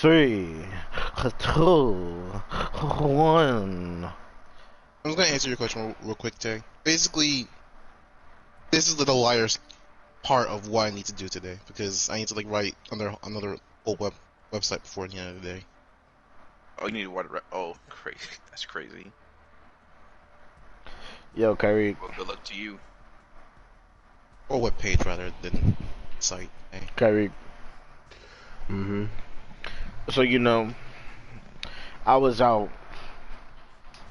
Three, two, one. I'm just gonna answer your question real quick, Tay. Basically, this is the liar's part of what I need to do today because I need to like write under another old website before the end of the day. Oh, you need to write. Oh, crazy! That's crazy. Yo, Kyrie. Well, good luck to you. Or web page rather than site. Hey. Kyrie. So I was out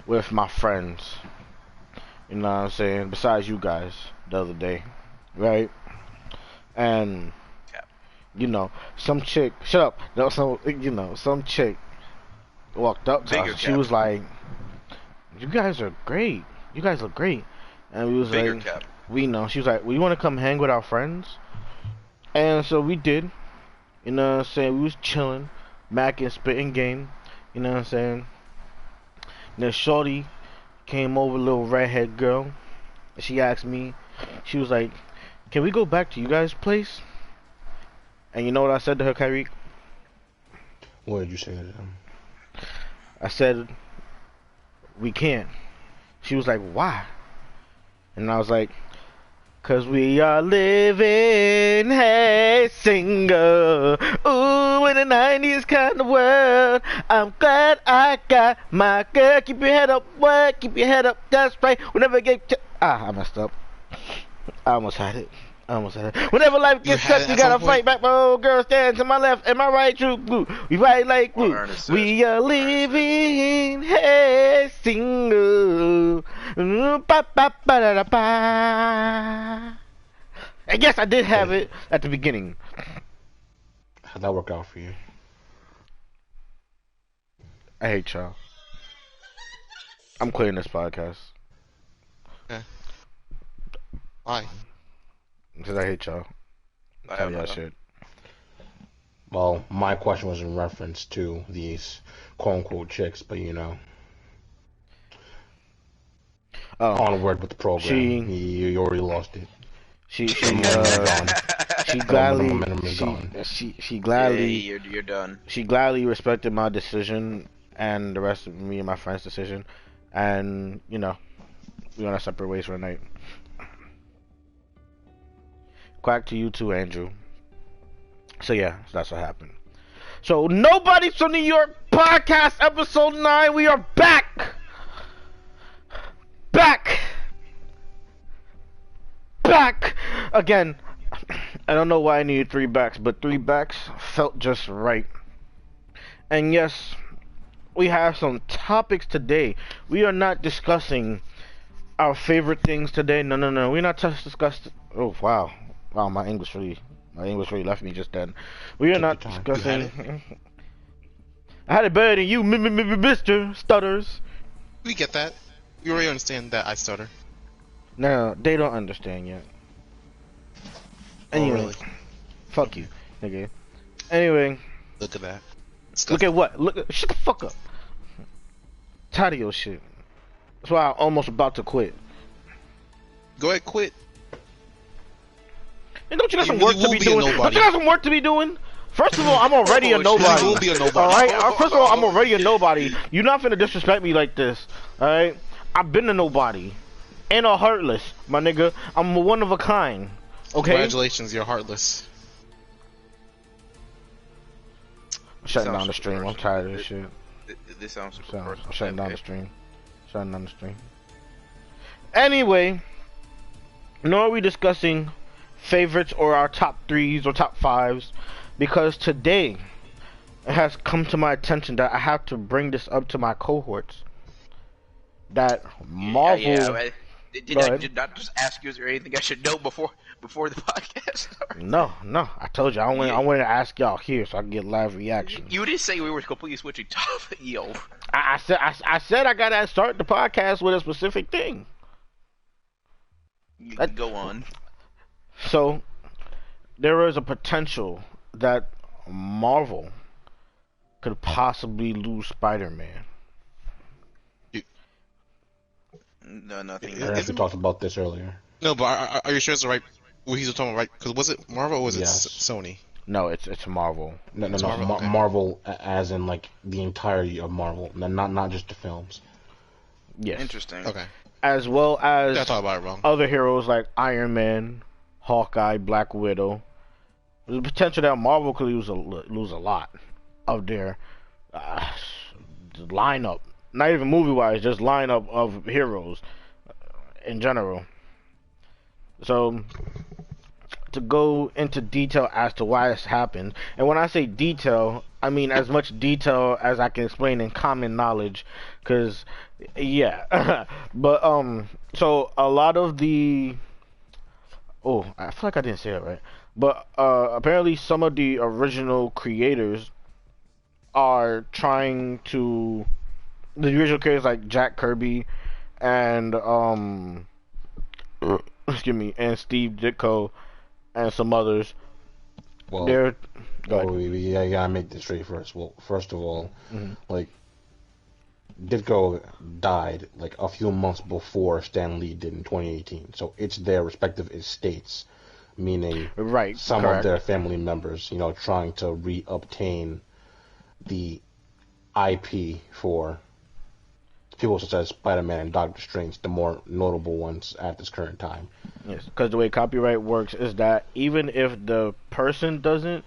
with my friends. You know what I'm saying? Besides you guys, the other day, right? And some chick. Shut up. No, some chick walked up to us. She was like, "You guys are great. You guys look great." And we was like, "We know." She was like, "Well, you want to come hang with our friends?" And so we did. You know what I'm saying? We was chilling, macking, spitting game. You know what I'm saying? And then shorty came over, little redhead girl. And she asked me, she was like, "Can we go back to you guys' place?" And you know what I said to her, Kyrie? What did you say to them? I said, "We can't." She was like, "Why?" And I was like, "'Cause we are living, hey, single, ooh, in the 90s kind of world. I'm glad I got my girl. Keep your head up, what? Keep your head up, that's right. Whenever get I messed up. I almost had it. Whenever life gets tough, you gotta fight back. My old girl stands to my left and my right, true blue. We fight like blue. We are living, hey, single. And yes, I did have it at the beginning. How'd that work out for you? I hate y'all. I'm quitting this podcast. Okay. Why? Because I hate y'all. Tell y'all shit. Well, my question was in reference to these quote-unquote chicks, but onward with the program. You already lost it. She gladly Yeah, you're done. She gladly respected my decision and the rest of me and my friends' decision, and we on our separate ways for the night. Quack to you too, Andrew. So yeah, that's what happened. So Nobodies from New York podcast episode 9. We are back. Again. I don't know why I needed 3 backs, but 3 backs felt just right. And yes, we have some topics today. We are not discussing our favorite things today. No. We're not discussing. Oh wow, my English really left me just then. We are not discussing. I had it better than you, Mr. Stutters. We get that. We already understand that I stutter. No, they don't understand yet. Anyway, really? Fuck you, nigga. Anyway, look at that. Look at what? Shut the fuck up. Tired of your shit. That's why I'm almost about to quit. Go ahead, quit. And don't you got some work to be doing? Don't you got some work to be doing? First of all, I'm already a nobody. You will be a nobody. Alright? First of all, I'm already a nobody. You're not finna disrespect me like this. Alright? I've been a nobody. And a heartless, my nigga. I'm one of a kind. Okay? Congratulations, you're heartless. I'm shutting down the stream. I'm tired of this shit. This sounds super personal. I'm shutting down the stream. Anyway, nor are we discussing favorites or our top 3s or top 5s, because today it has come to my attention that I have to bring this up to my cohorts. That Marvel. Did I not just ask you, is there anything I should know before the podcast starts? No. I told you I wanted to ask y'all here so I can get live reaction. You didn't say we were completely switching topic, yo. I said I gotta start the podcast with a specific thing. Go on. So there is a potential that Marvel could possibly lose Spider-Man. No, nothing. We talked about this earlier. No, but are you sure it's the right? What he's talking about, right? Because was it Marvel or was it Yes. Sony? No, it's Marvel. No, no, It's no. Marvel. Okay. Marvel, as in like the entirety of Marvel, not just the films. Yes. Interesting. Okay. As well I as thought about it wrong. other heroes like Iron Man, Hawkeye, Black Widow. There's potential that Marvel could lose a lot of their uh, lineup. Not even movie wise, just lineup of heroes in general. So to go into detail as to why this happened, and when I say detail, I mean as much detail as I can explain in common knowledge, because yeah. But so a lot of the I feel like I didn't say it right, but apparently some of the original creators are trying to the original creators like Jack Kirby and excuse me, and Steve Ditko and some others. Well, They're go ahead. we gotta make this straight first. Well, first of all, Mhm. like Ditko died like a few months before Stan Lee did in 2018, so it's their respective estates, meaning Right, some of correct. their family members, trying to reobtain the IP for people such as Spider-Man and Doctor Strange, the more notable ones at this current time. Yes, because the way copyright works is that even if the person doesn't,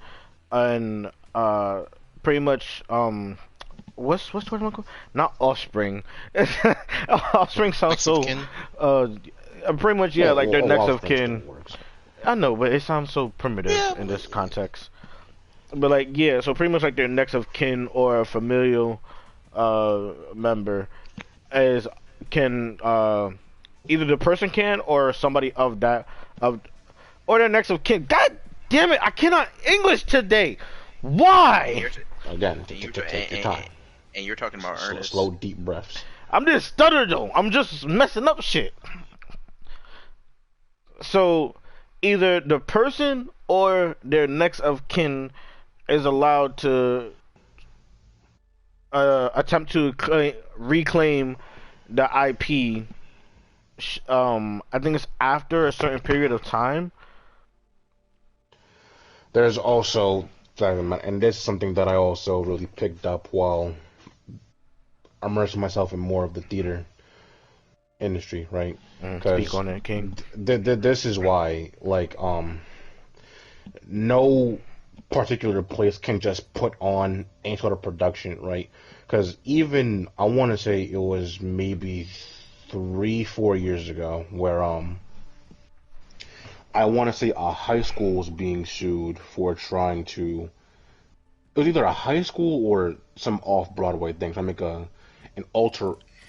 and pretty much what's the word I'm called? Not offspring. Offspring sounds Next of so kin? uh pretty much yeah, like their next of Offspring still kin. works. I know, but it sounds so primitive Yeah, in this context. But like yeah, so pretty much like their next of kin or a familial member is can either the person can or somebody of that of or their next of kin. God damn it! I cannot English today. And Why? you're, Again, and you're, take your time. and you're talking about Ernest. Slow, deep breaths. I'm just stutter though. I'm just messing up shit. So either the person or their next of kin is allowed to attempt to reclaim the IP. I think it's after a certain period of time. There's also, and this is something that I also really picked up while immersing myself in more of the theater industry, right? Speak on it, King. This is why, like, no particular place can just put on any sort of production, right? Because even, I want to say it was maybe 3-4 years ago where, I want to say a high school was being sued for trying to. It was either a high school or some off-Broadway thing. Trying to make an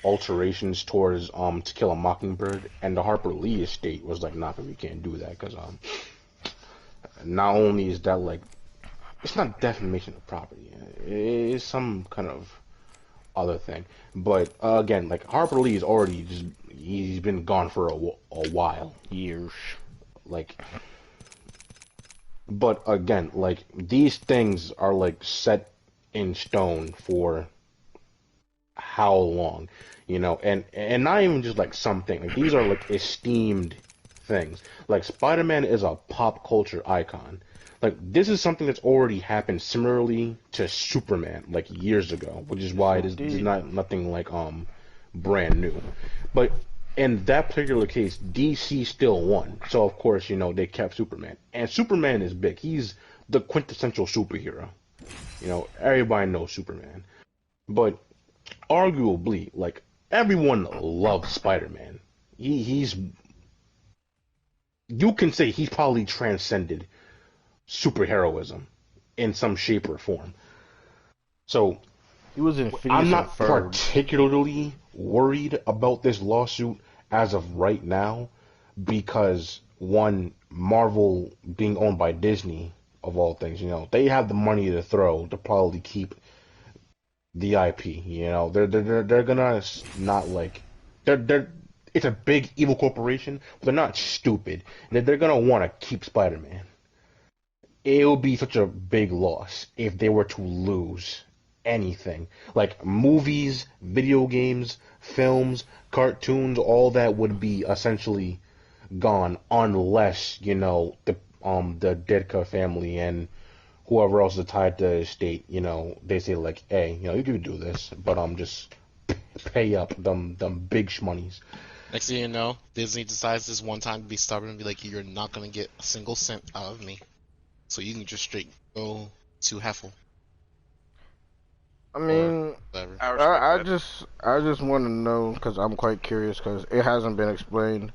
alterations towards To Kill a Mockingbird, and the Harper Lee estate was like, "Nah, we can't do that because not only is that like it's not defamation of property, it's some kind of other thing, but again, like Harper Lee is already just he's been gone for a while, Years. like. But again, like these things are like set in stone for how long, and not even just like something. Like these are like esteemed things. Like Spider-Man is a pop culture icon. Like this is something that's already happened similarly to Superman like years ago, which is why it is not nothing like brand new. But in that particular case, DC still won. So of course, they kept Superman. And Superman is big. He's the quintessential superhero. Everybody knows Superman. But arguably, like everyone loves Spider-Man. He's you can say he's probably transcended superheroism in some shape or form. So He was in Phineas I'm and not Ferb. particularly worried about this lawsuit as of right now because one, Marvel being owned by Disney of all things, they have the money to throw to probably keep the IP. They're gonna not like they're it's a big evil corporation, but they're not stupid. They're gonna want to keep Spider-Man. It would be such a big loss if they were to lose anything. Like movies, video games, films, cartoons, all that would be essentially gone unless, the Ditka family and whoever else is tied to the estate, they say like, hey, you can do this, but just pay up them big shmoneys. Next thing you know, Disney decides this one time to be stubborn and be like, you're not gonna get a single cent out of me, so you can just straight go to Heffel. I mean, whatever. I just want to know because I'm quite curious because it hasn't been explained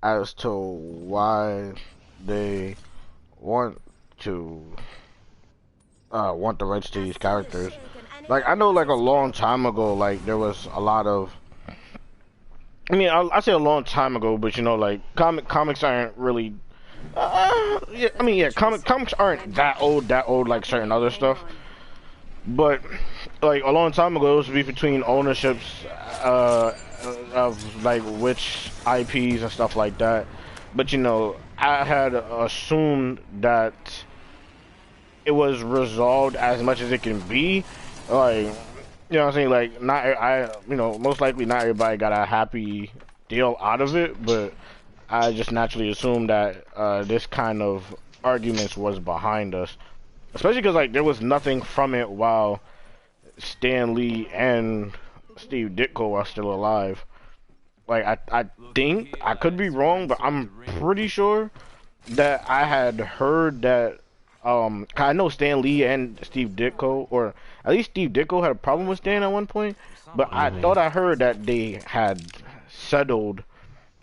as to why they want to want the rights to these characters. Like I know, like a long time ago, like there was a lot of. I mean, I say a long time ago, but like comics aren't really. Yeah, I mean, yeah, comics aren't that old like certain other stuff. But like a long time ago, it was to be between ownerships of like which IPs and stuff like that. But I had assumed that it was resolved as much as it can be. Like, what I'm saying? Like, most likely not everybody got a happy deal out of it, but I just naturally assumed that this kind of arguments was behind us. Especially because, like, there was nothing from it while Stan Lee and Steve Ditko are still alive. Like, I think, I could be wrong, but I'm pretty sure that I had heard that, I know Stan Lee and Steve Ditko, or at least Steve Ditko had a problem with Stan at one point, but I thought I heard that they had settled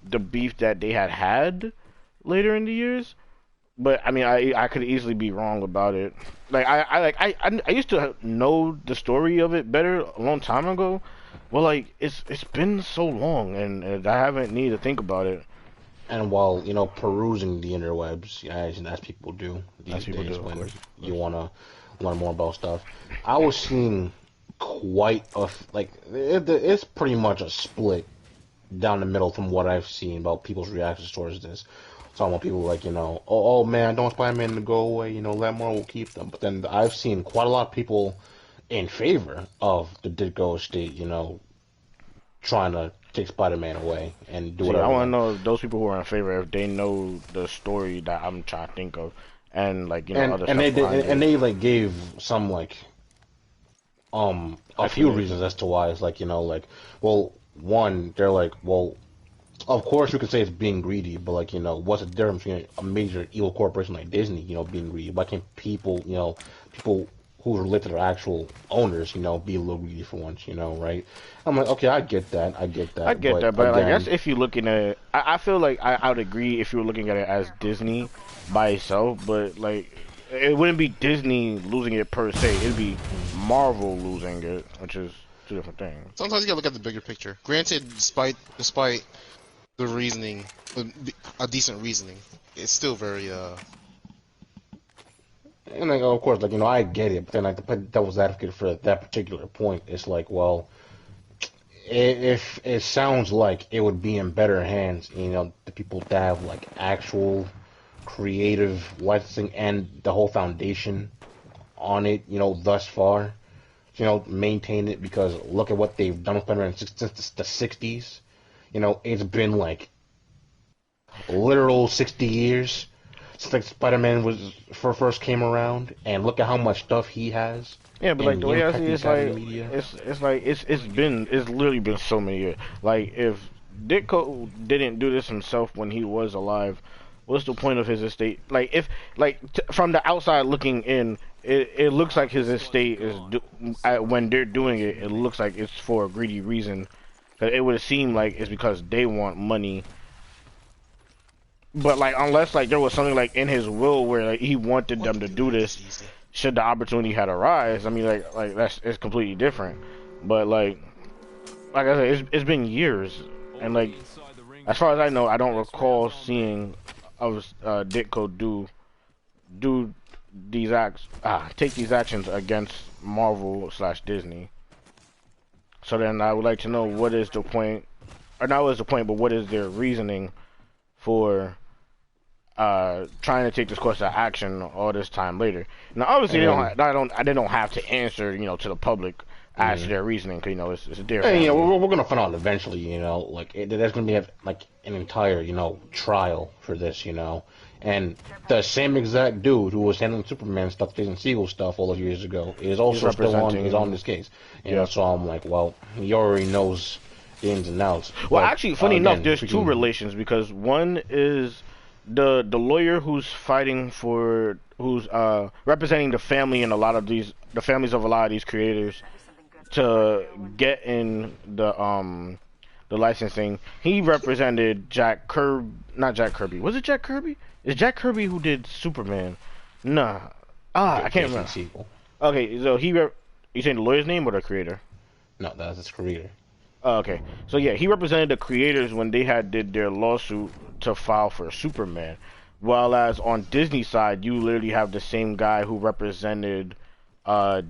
the beef that they had later in the years. But I mean, I could easily be wrong about it. Like I used to know the story of it better a long time ago. Well, like it's been so long, and I haven't needed to think about it. And while perusing the interwebs, as people do these days, when you wanna learn more about stuff, I was seeing quite it's pretty much a split down the middle from what I've seen about people's reactions towards this. Some people like, oh man, I don't want Spider-Man to go away, let more will keep them. But then I've seen quite a lot of people in favor of the Ditko estate, trying to take Spider-Man away and do whatever. I want to know if those people who are in favor, if they know the story that I'm trying to think of, and like other and stuff. They like gave some like a few reasons as to why. It's like well, one, they're like, well, of course you could say it's being greedy, but like what's the difference between a major evil corporation like Disney, being greedy? Why can't people who are related to actual owners, be a little greedy for once, right? I'm like, okay, I get that, but again, like that's if you're looking at it. I feel like I would agree if you were looking at it as Disney by itself, but like it wouldn't be Disney losing it per se. It'd be Marvel losing it, which is two different things. Sometimes you gotta look at the bigger picture. Granted, despite the reasoning, a decent reasoning, it's still very And like, of course, like I get it, but then like the devil's advocate for that particular point, it's like, well, if it sounds like it would be in better hands, the people that have like actual creative licensing and the whole foundation on it, thus far, maintain it, because look at what they've done with Spider-Man since the 60s. It's been like literal 60 years since like Spider-Man first came around, and look at how much stuff he has. Yeah, but like the way I see it, it's literally been so many years. Like if Ditko didn't do this himself when he was alive, what's the point of his estate? Like if from the outside looking in, it looks like his estate is when they're doing it, it looks like it's for a greedy reason. It would seem like it's because they want money. But like unless like there was something like in his will where like he wanted them to do this, should the opportunity had arise, I mean like it's completely different. But like I said, it's been years, and like as far as I know, I don't recall seeing Ditko do these take these actions against Marvel/Disney. So then I would like to know what is the point, or not what is the point, but what is their reasoning for trying to take this course of action all this time later. Now, obviously, they don't have to answer, to the public as to their reasoning, because it's their. And, we're gonna find out eventually, like there's gonna be like an entire, trial for this, And the same exact dude who was handling Superman stuff, Jason Segel stuff all those years ago, is also still on this case. You know, so I'm like, well, he already knows the ins and outs. Well, But, actually, funny enough, again, there's two relations because one is the lawyer who's fighting for who's representing the family and the families of a lot of these creators to get in the licensing. He represented not Jack Kirby. Was it Jack Kirby? Is Jack Kirby who did Superman? Nah. I can't remember. Sequel. Okay, so you saying the lawyer's name or the creator? No, that's his creator. Oh, okay. So yeah, he represented the creators when they did their lawsuit to file for Superman. While as on Disney side, you literally have the same guy who represented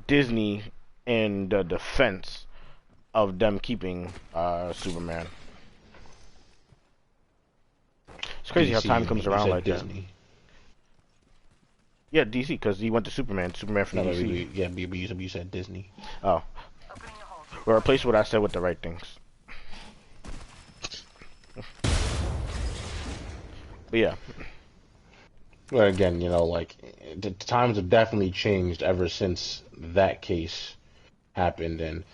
Disney in the defense of them keeping Superman. It's crazy how time comes around like Disney. That. Yeah, DC, because he went to Superman from DC. Yeah, you said Disney. Oh. Or replace what I said with the right things. But yeah. But again, you know, like, the times have definitely changed ever since that case happened. And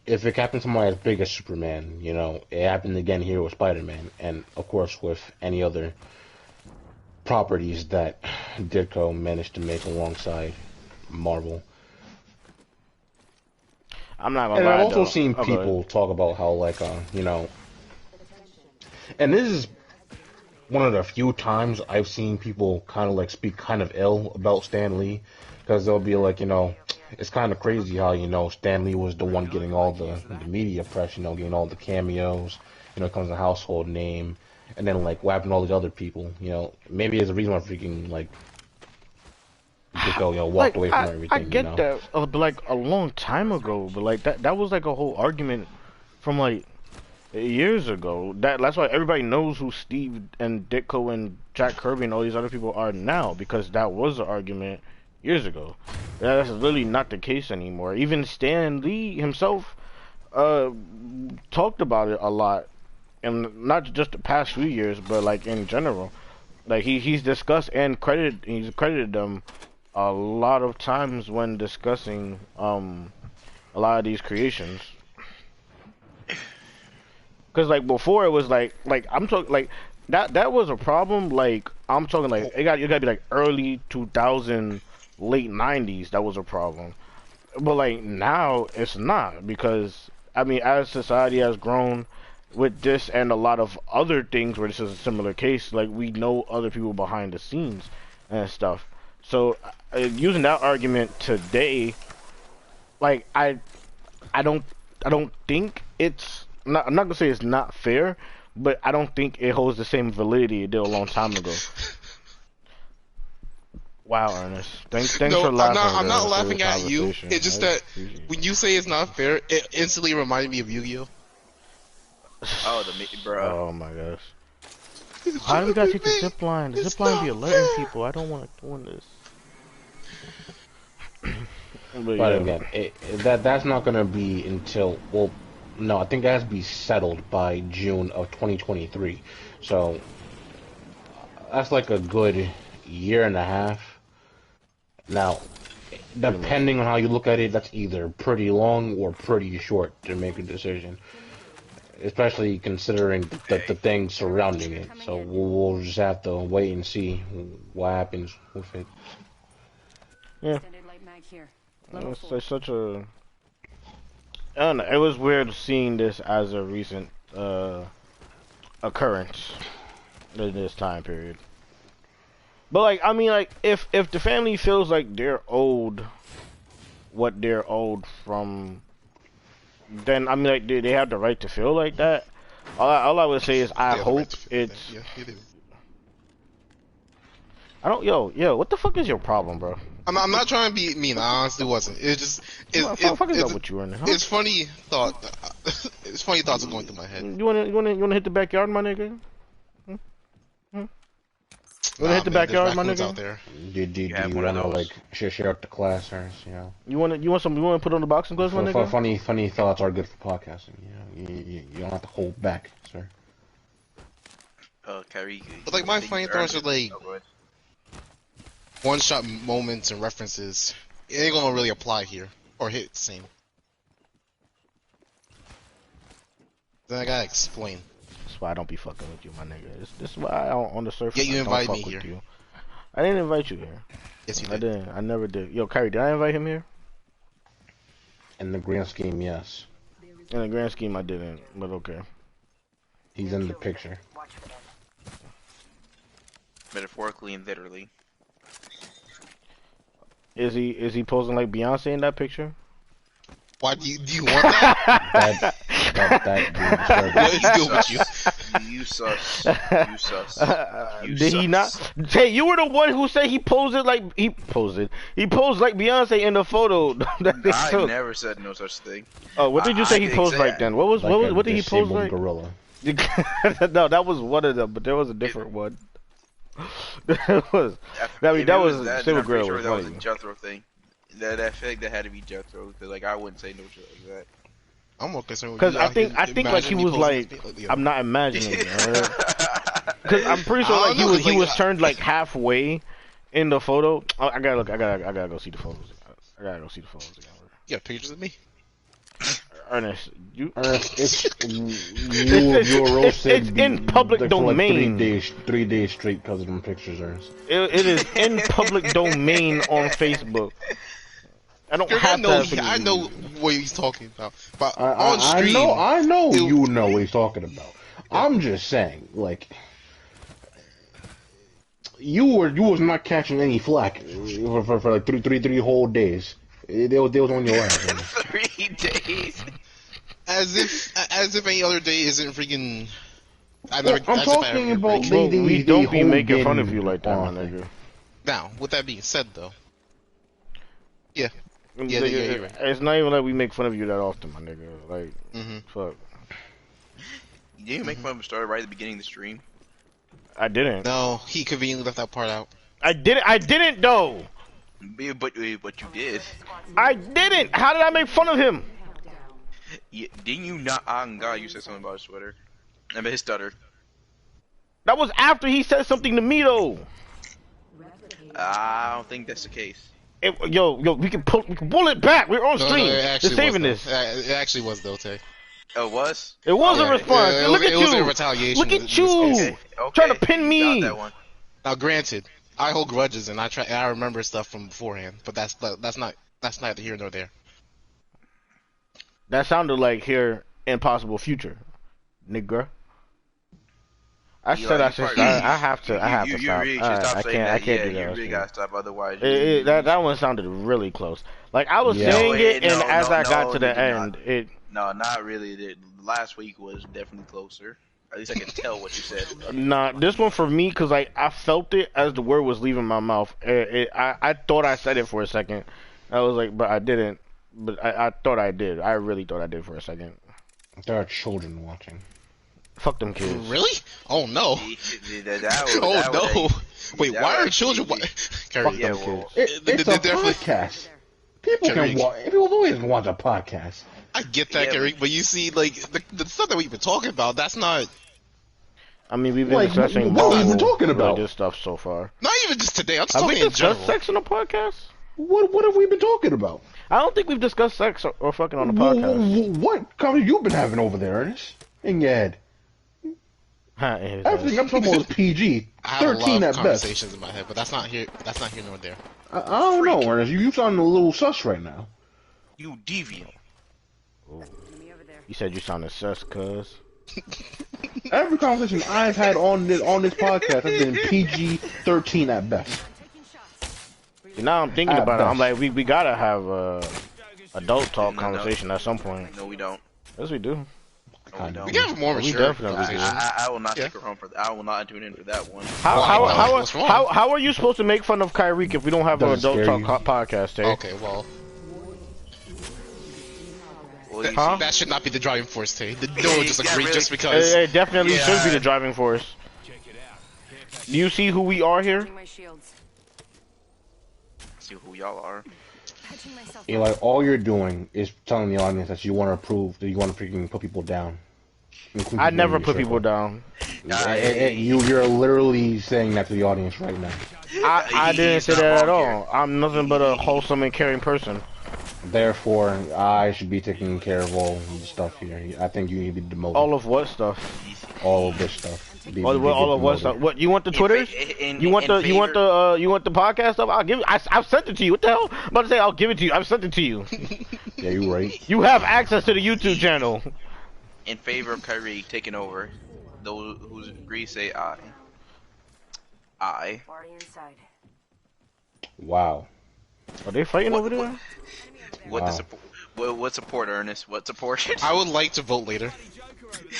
if it happened to somebody as big as Superman, you know, it happened again here with Spider-Man. And, of course, with any other properties that Ditko managed to make alongside Marvel. I'm not gonna and lie. I've also seen people talk about how, like, you know, and this is one of the few times I've seen people kind of like speak kind of ill about Stan Lee, because they'll be like, you know, it's kind of crazy how, you know, Stan Lee was the one getting all the media press, you know, getting all the cameos, you know, becomes a household name, and then like what happened to all these other people, you know, maybe there's a reason why freaking like. Go, you know, walk away from everything. I get that, but like a long time ago, but like that was like a whole argument from like years ago. That's why everybody knows who Steve and Ditko and Jack Kirby and all these other people are now, because that was an argument years ago. That's really not the case anymore. Even Stan Lee himself talked about it a lot, and not just the past few years, but like in general. Like he's discussed and he's credited them a lot of times when discussing a lot of these creations. Cause like before it was like I'm talking like that was a problem. Like I'm talking like it gotta be like early 2000, late 90s. That was a problem. But like now it's not, because I mean as society has grown with this and a lot of other things where this is a similar case, like we know other people behind the scenes and stuff. So using that argument today, like I don't think it's not. I'm not gonna say it's not fair, but I don't think it holds the same validity it did a long time ago. Wow, Ernest. Thanks for laughing. I'm not laughing at you. It's just that when you say it's not fair, it instantly reminded me of Yu-Gi-Oh. Oh, bro. Oh my gosh. Why do we gotta take the zip line? The zip line be alerting people. I don't want to doing this. But again, that's not gonna be until, well, no, I think it has to be settled by June of 2023. So that's like a good year and a half. Now, depending on how you look at it, that's either pretty long or pretty short to make a decision. Especially considering the things surrounding it. So we'll just have to wait and see what happens with it. Yeah. It's such a... I don't know, it was weird seeing this as a recent occurrence in this time period. But like, I mean, like, if the family feels like they're owed what they're owed from... then I mean, like, they have the right to feel like that. All I would say is I hope it's. Yeah, they do. I don't, yo, what the fuck is your problem, bro? I'm not trying to be mean. I honestly wasn't. It's just What the fuck is up with you, Ernest? Huh? it's funny thought. It's funny thoughts are going through my head. You wanna hit the backyard, my nigga? You wanna hit the backyard, my nigga? Out there. Do you wanna like share out the class, or you know? You wanna put on the boxing gloves, my nigga? Funny thoughts are good for podcasting. You know, you don't have to hold back, sir. Kyrie. But like my funny thoughts are like, one-shot moments and references, it ain't gonna really apply here or hit the same. Then I gotta explain. That's why I don't be fucking with you, my nigga. This is why I don't, on the surface. Yeah, you I don't invited fuck me with here. you. I didn't invite you here. Yes, you I did. didn't. I never did. Yo, Kyrie, did I invite him here? In the grand scheme, yes. In the grand scheme, I didn't. But okay. He's in the picture. Metaphorically and literally. Is he posing like Beyonce in that picture? Why do you want that? That What is good with you? You sus. You sus. You Did he not? sus. Hey, you were the one who said he posed like He posed like Beyonce in the photo that they I took. never said no such thing. Oh, what did you say he posed like then? What was like what did he pose like? gorilla. No, that was one of them, but there was a different one. That was. I mean, that was Silver I'm pretty Grill. sure Was that was a funny. Jethro thing. I feel like that had to be Jethro because like I wouldn't say no shit like that. I'm more concerned with Because you I out think here like he imagining me was posing like, as me. I'm not imagining it. Because I'm pretty sure I like don't know, it's he like, was turned like halfway in the photo. Oh, I gotta look. I gotta go see the photos. I gotta go see the photos again. You got pictures of me? Ernest, you. Ernest, you were roasted. It's in public for domain. Like 3 days straight because of them pictures, Ernest. It is in public domain on Facebook. I don't have to. I know what he's talking about. But I on stream, I know it- you know what he's talking about. I'm just saying, like, you was not catching any flack for like three whole days. They was on your ass. Man. 3 days. as if any other day isn't freaking. I'm talking about Bro, we don't be honed making fun in of you like that, my on it. nigga. Now, with that being said, though, yeah, Nigga, you're right. It's not even like we make fun of you that often, my nigga. Like, fuck. You didn't make fun of him started right at the beginning of the stream. I didn't. No, he conveniently left that part out. I didn't though. But you did. I didn't. How did I make fun of him? Didn't you not? On God, you said something about his sweater. I mean his stutter. That was after he said something to me though. I don't think that's the case. Yo, we can pull it back. We're on stream. They're saving this. It actually was though, Tay. Oh, it was? It was a response. Look at it was a you. retaliation. Look at you. Okay. Trying to pin You me. got that one. Now, granted, I hold grudges and I remember stuff from beforehand, but that's neither here nor there. That sounded like here impossible future, nigga. I said I should. I have to You stop. really should stop I saying can't. that. I can't Yeah, do that. you really gotta stop. Otherwise, That one sounded really close. Like I was Yeah. saying it, No, and as I got no, to the you did end, not. it. No, not really. The last week was definitely closer. At least I can tell what you said. Nah, this one for me, cause I felt it as the word was leaving my mouth. I thought I said it for a second. I was like, but I didn't. But I thought I did. I really thought I did for a second. There are children watching. Fuck them kids. Really? Oh no! Oh no! Wait, why are children? Fuck Carrie, them kids. It's a podcast. People can watch. People always can watch a podcast. I get that, Yeah, Carrie, but you see, like the stuff that we've been talking about, that's not I mean, we've been Like, discussing what have we been multiple talking about? religious stuff so far. not even just today. I'm just Have we talking in discussed general. sex on the podcast? What have we been talking about? I don't think we've discussed sex or fucking on the podcast. What conversation you been having over there, Ernest? In your head. Huh, it is, Everything I'm talking about is PG. I have a 13 lot at of best. conversations in my head, but that's not here. That's not here nor there. I don't know, Ernest. You sound a little sus right now. You deviant. You said you sounded sus, cuz. Every conversation I've had on this podcast has been PG-13 at best. Now I'm thinking At about it. I'm best. like, we gotta have adult talk No. conversation at some point. No, we don't. Yes, we do. No, we don't. We can have a more We mature definitely conversation. I will not Yeah. stick around for that. I will not tune in for that one. What's wrong? How are you supposed to make fun of Kyrie if we don't have an Doesn't adult scare talk podcast, Tay? Okay, well, Well, you Huh? see, that should not be the driving force, Tay. No one just Yeah, agreed really. just because. It definitely Yeah. should be the driving force. Do you see who we are here? My shields. see who y'all are. Catching myself. You're like, all you're doing is telling the audience that you want to prove that you want to freaking put people down. I never your put circle. people down. You're literally saying that to the audience right now. I didn't He's say not that at wrong all. here. I'm nothing but a wholesome and caring person. Therefore, I should be taking care of all the stuff here. I think you need to be demoted. All of what stuff? All of this stuff. All of what stuff? What you want the Twitters? You want the podcast stuff? I'll give it. I've sent it to you. What the hell? I'm about to say I'll give it to you. I've sent it to you. Yeah, you right. You have access to the YouTube channel. In favor of Kyrie taking over, those who agree say aye. Aye. Wow. Are they fighting over there? What Wow. the support? What support, Ernest? What support? I would like to vote later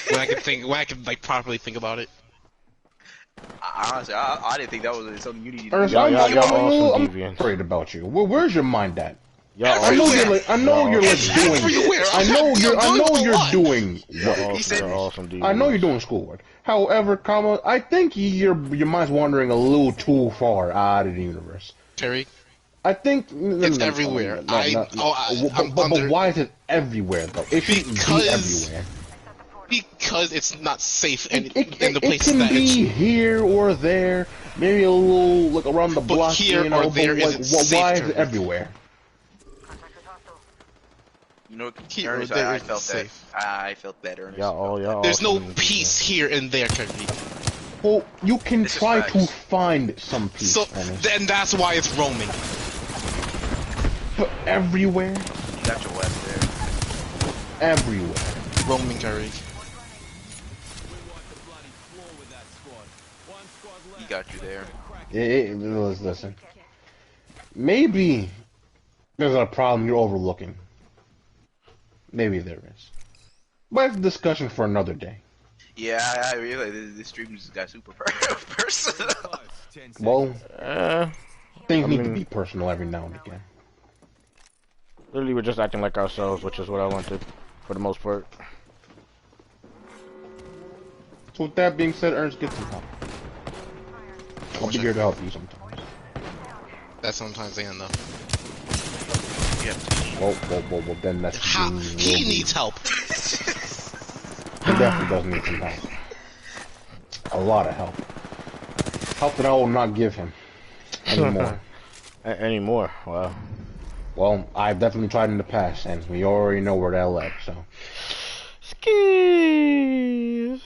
when I can think, when I can like properly think about it. Honestly, I didn't think that was something you needed to Ernest, do. Y'all awesome I'm deviants. afraid about you. Where's your mind at? Y'all I know awesome. you're like, I know you're like doing. Everywhere. I know you're doing. Y'all He said- awesome deviants. I know you're doing schoolwork. However, comma, I think your mind's wandering a little too far out of the universe. Terry, I think it's everywhere. But why is it everywhere though? It shouldn't be Because- everywhere. because it's not safe and It in the places can that be it's. here or there, maybe a little like around the But block. here you know, or there but like, isn't why safe is it to- everywhere? You know, Here or Ernest, there I isn't felt safe. that. I felt that, Ernest. Y'all. There's no awesome peace here and there, Kyrie. Well, you can This is try to facts. find some peace, So Ernest. then that's why it's roaming. But everywhere, You got your west there. everywhere. Roaming, Kyrie. He got you there. Listen. Maybe there's a problem you're overlooking. Maybe there is. But it's a discussion for another day. Yeah, I realize this stream just got super personal. Well, things need to mean- be personal every now and again. Literally, we're just acting like ourselves, which is what I wanted, for the most part. So with that being said, Ernest, get some help. I'll be here to help you sometimes. That's sometimes they end though. Well, then that's being He real needs help. He definitely does need some help. A lot of help. Help that I will not give him anymore. Anymore. Wow. Well, I've definitely tried in the past, and we already know where that led, so. Skis.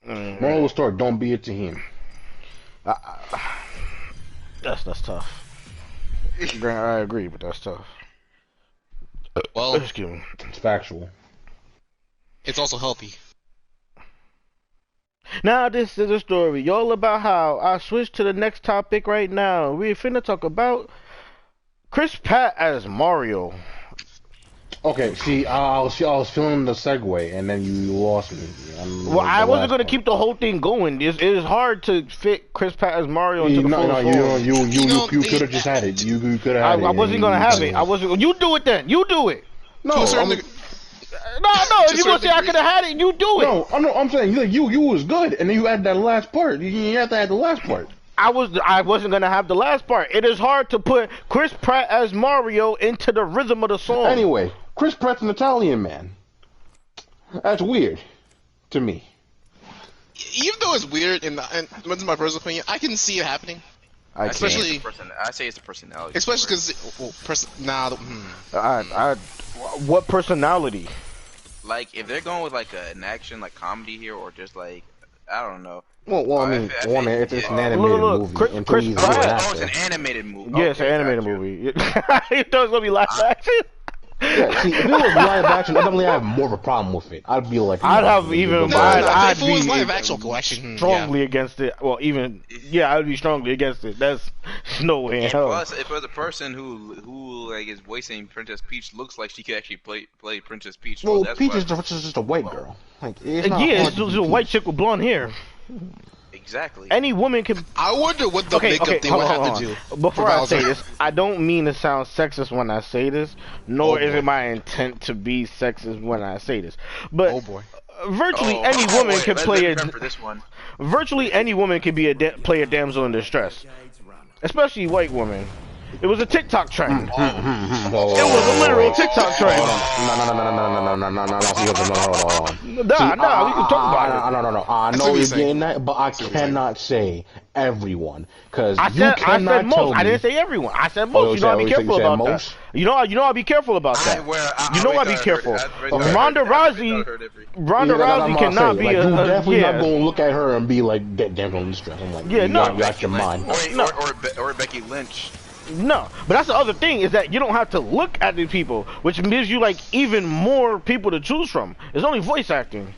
Moral of the story, don't be it to him. That's tough. I agree, but that's tough. Well, Excuse me. It's factual. it's also healthy. Now this is a story. Y'all about how I switched to the next topic right now. We finna talk about Chris Pratt as Mario. Okay, see, I was feeling the segue, and then you lost me. Well, I wasn't gonna keep the whole thing going. It is hard to fit Chris Pratt as Mario into the full form. You could have just had it. You could have had it. I wasn't gonna have it. I wasn't. You do it then. You do it. No, To a certain I'm, degree- No. To If you gonna certain say I degree. could have had it, you do it. no, I'm saying you was good, and then you add that last part. You have to add the last part. I wasn't gonna have the last part. It is hard to put Chris Pratt as Mario into the rhythm of the song. Anyway, Chris Pratt's an Italian man. That's weird to me. Even though it's weird, and this is my personal opinion, I can see it happening. I Especially- I say it's the personality. Especially because, what personality? like if they're going with like an action like comedy here, or just like I don't know. Well, I mean, it's an animated Look, movie. Chris- until Chris he's a Pratt- good Oh, actor. it's an animated movie. Yeah, it's an Okay, animated gotcha. movie. You thought it was gonna be live action? Yeah, see, if it was live action, I'd definitely have more of a problem with it. I'd be like, I'd have even- No, I'd if it was be live action, action, Strongly against it. Well, I would be strongly against it. That's no way in And hell. plus, if it was a person who like is voicing Princess Peach looks like she could actually play Princess Peach. well, that's Peach why- is just a white girl. Like, it's not Yeah, hard it's to just do a white Peach. chick with blonde hair. exactly. Any woman can. I wonder what the makeup they hold would on, have hold to on. do. Before for I say Bowser. this, I don't mean to sound sexist when I say this, nor Oh, is boy. it my intent to be sexist when I say this. But Oh boy. virtually any woman can play a. for this one. Virtually any woman can be play a damsel in distress, especially white women. It was a TikTok trend. It It was a literal TikTok trend. Hold on. See, Nah, we can talk about it. no. I That's know what you're you're saying. getting that, but I That's what you're saying. cannot say everyone, because I you said cannot tell most. me. I didn't say everyone. I said Oh, most. You know, I'll be you said careful about most? that. You know, I'll be careful about that. You know, I'll be careful. Ronda Rousey cannot be like, a you definitely yeah. not gonna look at her and be like, damn, don't stress. I'm like, Yeah, you no. got your mind. Or Becky Lynch. No, but that's the other thing is that you don't have to look at the people, which gives you like even more people to choose from. It's only voice acting.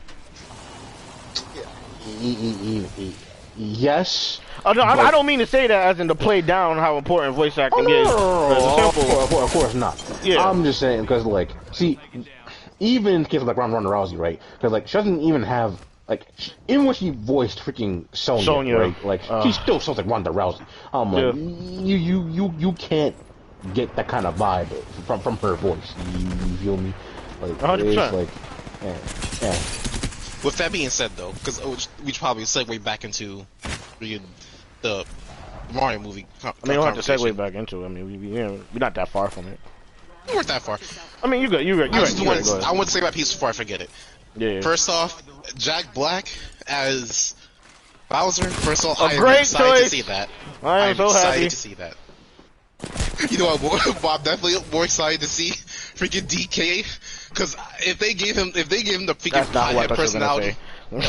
Yes. Oh no, I don't mean to say that as in to play down how important voice acting is. Of course not. Yeah. I'm just saying because, like, see, even in the case of like Ronda Rousey, right? Because like she doesn't even have like even when she voiced freaking Sonya. Right? Like she still sounds like Ronda Rousey. I'm like, you can't get that kind of vibe from her voice. You feel me? Like 100%. it's like, yeah. With that being said, though, because we should probably segue back into the Mario movie. I mean, we don't have to segue back into it. I mean, we're not that far from it. We weren't that far. I mean, you right. I want to say that piece before I forget it. Yeah. First off, Jack Black as Bowser. First of all, I am great excited choice. to see that. I am so excited happy to see that. You know what? I'm definitely more excited to see freaking DK, because if they gave him the freaking pothead personality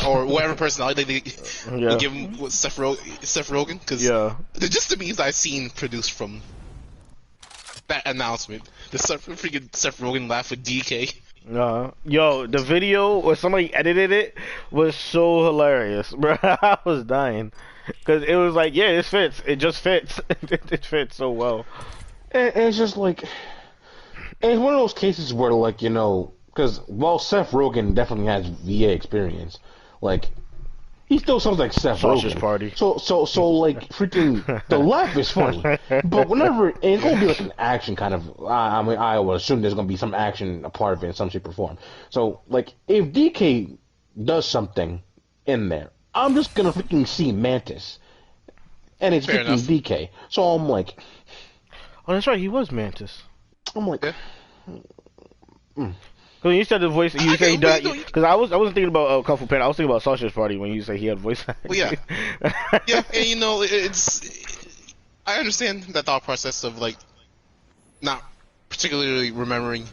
or whatever personality they give him with Seth Rogen, because just the memes I've seen produced from that announcement, the freaking Seth Rogen laugh with DK. Yo, the video where somebody edited it was so hilarious, bro. I was dying because it was like, yeah, this fits. It just fits. It fits so well. And it's just like, and it's one of those cases where, like, you know, because while Seth Rogen definitely has VA experience, like, he still sounds like Seth Sausage Rogen. Party. So like, freaking, the laugh is funny. But whenever, and it's gonna be like an action kind of, I mean, I would assume there's gonna be some action a part of it in some shape or form. So, like, if DK does something in there, I'm just gonna freaking see Mantis. And it's Fair freaking enough. DK. So I'm like, Oh, that's right. He was Mantis. I'm like, When you said the voice, you say he died. Because I wasn't thinking about Kung Fu Panda. I was thinking about Sausage Party when you say he had voice acting. Well, yeah, and you know, I understand that thought process of like not particularly remembering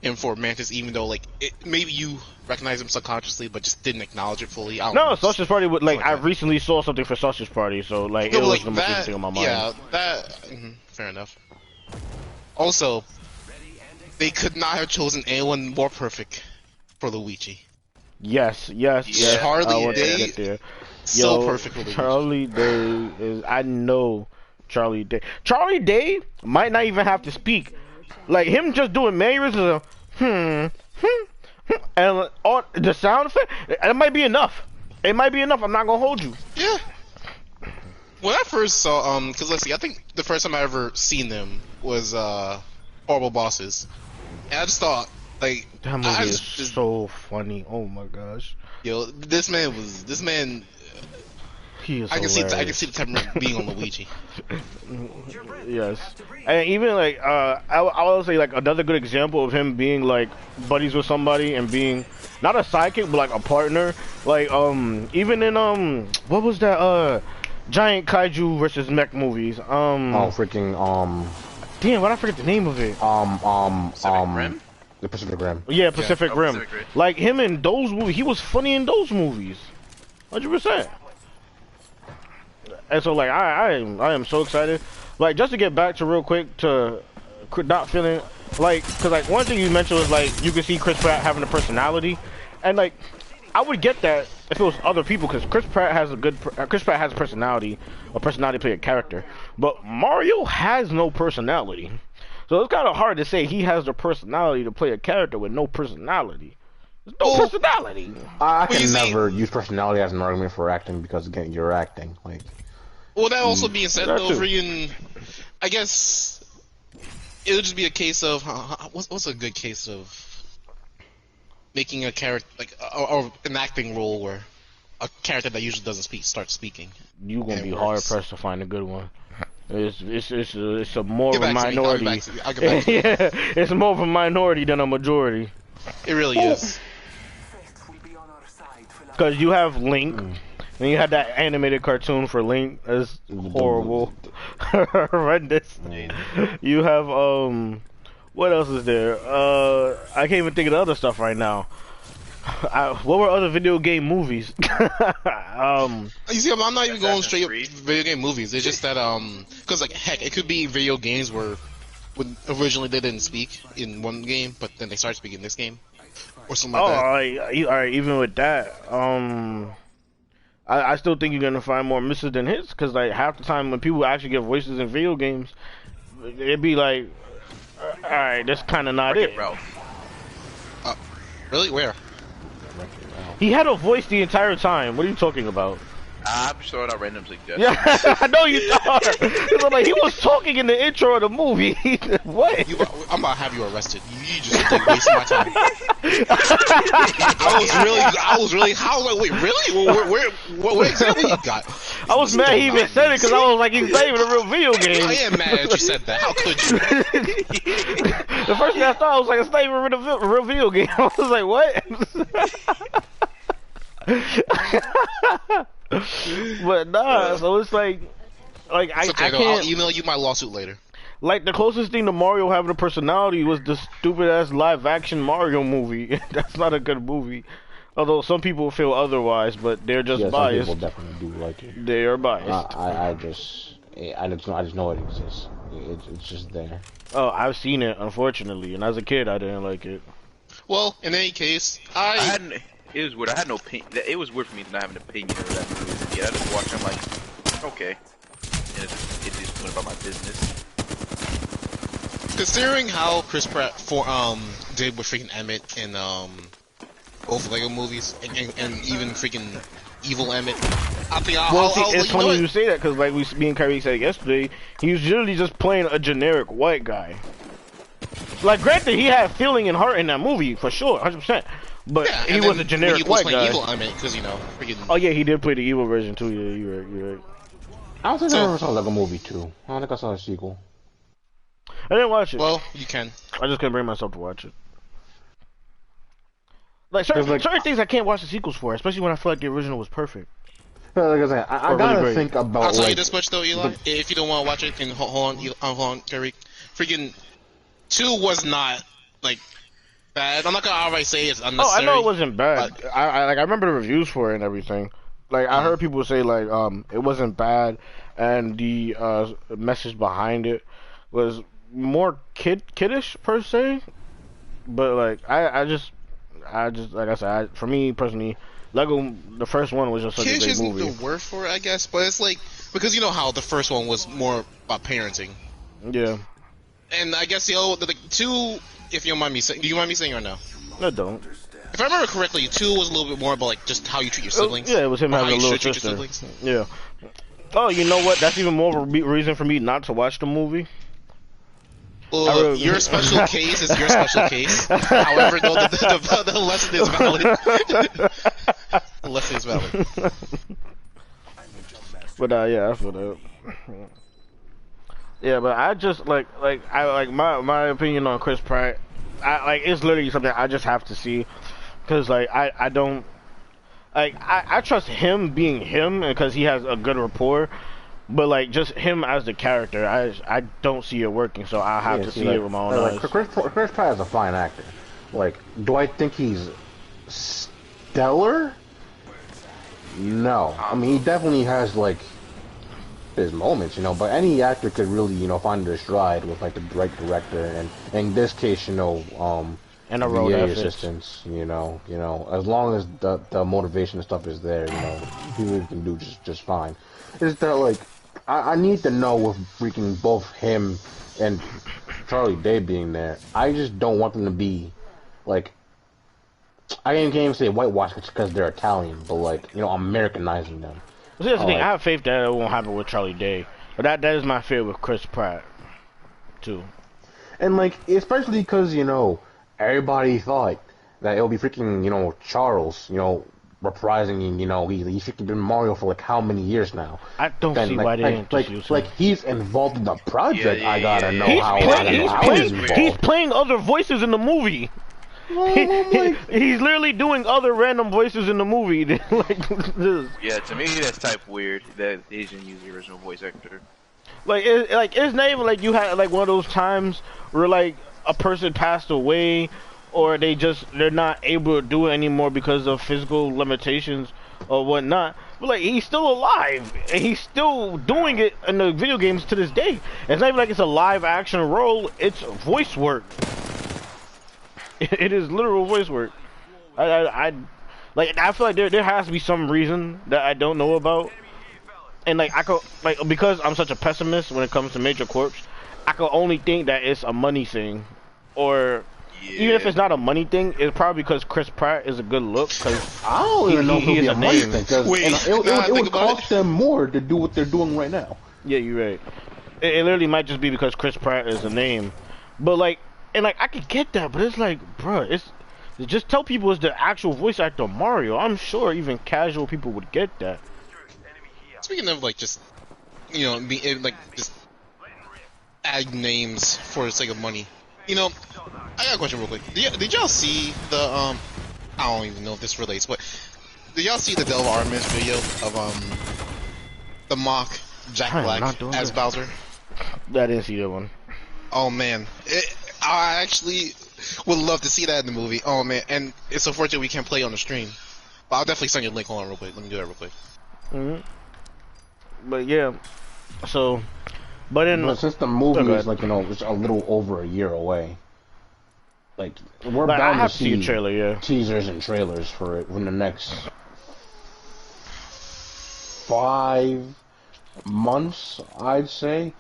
him for Mantis, even though like maybe you recognize him subconsciously, but just didn't acknowledge it fully. No, Sausage Party would like I recently saw something for Sausage Party, so like it was like the most interesting on my mind. Yeah, fair enough. Also, they could not have chosen anyone more perfect for Luigi. Yes. Charlie Day, so perfect for Luigi. Charlie Day is. I know Charlie Day. Charlie Day might not even have to speak. Like him just doing mannerisms, and all the sound effect. It might be enough. It might be enough. I'm not gonna hold you. Yeah. When I first saw because let's see, I think the first time I ever seen them was Horrible Bosses, and I just thought like That movie is so funny. Oh my gosh. Yo, this man. He is I can hilarious. see the temperament being on Luigi. Yes, and even like I would say like another good example of him being like buddies with somebody and being not a sidekick but like a partner. Like even in what was that giant kaiju versus mech movies? freaking Damn, why did I forget the name of it? Rim? the Pacific Rim. Yeah, Pacific Rim. Pacific Rim. Like him in those movies, he was funny in those movies, 100%. And so like I am so excited. Like just to get back to real quick to not feeling like, cause like one thing you mentioned was like you could see Chris Pratt having a personality, and like I would get that if it was other people, cause Chris Pratt has a personality, a personality to play a character, but Mario has no personality, so it's kind of hard to say he has the personality to play a character with no personality. There's no personality. I can never use personality as an argument for acting because again, you're acting like. Well, that also being said, that though, too. freaking, I guess it would just be a case of what's a good case of making a character like or an acting role where a character that usually doesn't speak starts speaking. You gonna be hard pressed to find a good one. It's a more Get of a back to me. I'll minority. get back to you. I'll get back to you. Yeah, it's more of a minority than a majority. It really is. Because you have Link, and you had that animated cartoon for Link. That's horrible, horrendous. You have what else is there? I can't even think of the other stuff right now. What were other video game movies? You see, I'm not even going Assassin's straight up Creed. video game movies. It's just that because like heck, it could be video games where when originally they didn't speak in one game, but then they started speaking in this game, or something like that. Alright, even with that, I still think you're gonna find more misses than hits, because like half the time when people actually get voices in video games, it'd be like, alright, that's kind of not it. Really? Where? He had a voice the entire time. What are you talking about? I'm just throwing out random suggestions. Yeah, I know you are. 'Cause I'm like, he was talking in the intro of the movie. What? I'm about to have you arrested. You just like, wasting my time. I was really. How? Like, wait, really? What exactly you got? I was mad he even said it because I was like, he's not even a real video game. I am mad that you said that. How could you? The first thing I thought, I was like, it's not even a real video game. I was like, what? But nah, so it's like It's okay, I though. can't. I'll email you my lawsuit later. Like the closest thing to Mario having a personality was the stupid ass live action Mario movie. That's not a good movie. Although some people feel otherwise, but they're just biased. Some people definitely do like it. They are biased. I just know it exists. It's just there. Oh, I've seen it, unfortunately, and as a kid, I didn't like it. Well, in any case, It was weird. I had no opinion. It was weird for me to not have an opinion of that movie. Yeah, I just watched it. I'm like, okay. And it just went about my business. considering how Chris Pratt did with freaking Emmett in both Lego movies and even freaking Evil Emmett, I think it's funny you say that because like me and Kyrie said yesterday, he was literally just playing a generic white guy. Like, granted, he had feeling and heart in that movie for sure, 100%. But yeah, he was a generic white guy. Evil Emmett, because freaking. Oh yeah, he did play the evil version too. Yeah, you're right. I don't think I ever saw like a movie too. I don't think I saw a sequel. I didn't watch it. Well, you can. I just couldn't bring myself to watch it. Like certain things I can't watch the sequels for, especially when I feel like the original was perfect. Like I said, I gotta really think about. I'll tell you this much though, Eli. If you don't want to watch it, and hold on, Kerry. Freaking 2 was not like bad. I'm not gonna outright say it's unnecessary. Oh, I know it wasn't bad. I remember the reviews for it and everything. Like I heard people say like it wasn't bad, and the message behind it was more kiddish per se. But like I just like I said, for me personally, Lego the first one was just such a Kiddish great isn't movie. the word for it, I guess, but it's like because you know how the first one was more about parenting. Yeah. And I guess the 2, if you don't mind me saying, do you mind me saying or no? I don't. If I remember correctly, 2 was a little bit more about like just how you treat your siblings. Yeah, it was him or having a how you little should treat your sister. siblings. Yeah. Oh, you know what? That's even more of a reason for me not to watch the movie. Well, your special case is your special case. However, though, the lesson is valid. The lesson is valid. But yeah, I feel that. Yeah, but I just like my opinion on Chris Pratt. It's literally something I just have to see, because like I don't like I trust him being him because he has a good rapport, but like just him as the character, I don't see it working. So I have to see it with my own eyes. Chris Pratt is a fine actor. Like, do I think he's stellar? No, I mean he definitely has like his moments, but any actor could really, find their stride with like the right director, and in this case, and a road assistance, as long as the motivation and stuff is there, he really can do just fine. It's that like I need to know with freaking both him and Charlie Day being there. I just don't want them to be like, I can't even say whitewash because they're Italian, but like Americanizing them. See, that's the thing. I have faith that it won't happen with Charlie Day, but that is my fear with Chris Pratt, too. And like, especially because everybody thought that it'll be freaking Charles, reprising, you know, he's been Mario for like how many years now? I don't Then see like why they like didn't like, just use like him. he's involved in the project. Yeah, I gotta know He's how. he's playing other voices in the movie. He's literally doing other random voices in the movie. Like this. Yeah, to me that's type weird that they didn't use the original voice actor. Like it's not even like you had like one of those times where like a person passed away, or they're not able to do it anymore because of physical limitations or whatnot. But like he's still alive and he's still doing it in the video games to this day. It's not even like it's a live action role; it's voice work. It is literal voice work. I feel like there has to be some reason that I don't know about. And like I could like because I'm such a pessimist when it comes to Major Corps, I could only think that it's a money thing, or even if it's not a money thing, it's probably because Chris Pratt is a good look. Cause I don't even know if he it'll is be a a money name. thing. Wait, It would cost them more to do what they're doing right now. Yeah, you're right. It literally might just be because Chris Pratt is a name, but like, and like I could get that, but it's like, bruh, it's just tell people it's the actual voice actor Mario. I'm sure even casual people would get that. Speaking of like just, you know, like just add names for the sake of money. You know, I got a question real quick. Did y'all see the I don't even know if this relates, but did y'all see the Delva Artemis video of the mock Jack Black as Bowser? I didn't see that one. Oh man, I actually would love to see that in the movie. Oh man, and it's unfortunate we can't play on the stream. But I'll definitely send you a link. Hold on real quick. Let me do that real quick. But yeah, so, but since the movie is like, you know, it's a little over a year away, like we're bound to see a trailer, teasers and trailers for it in the next 5 months, I'd say.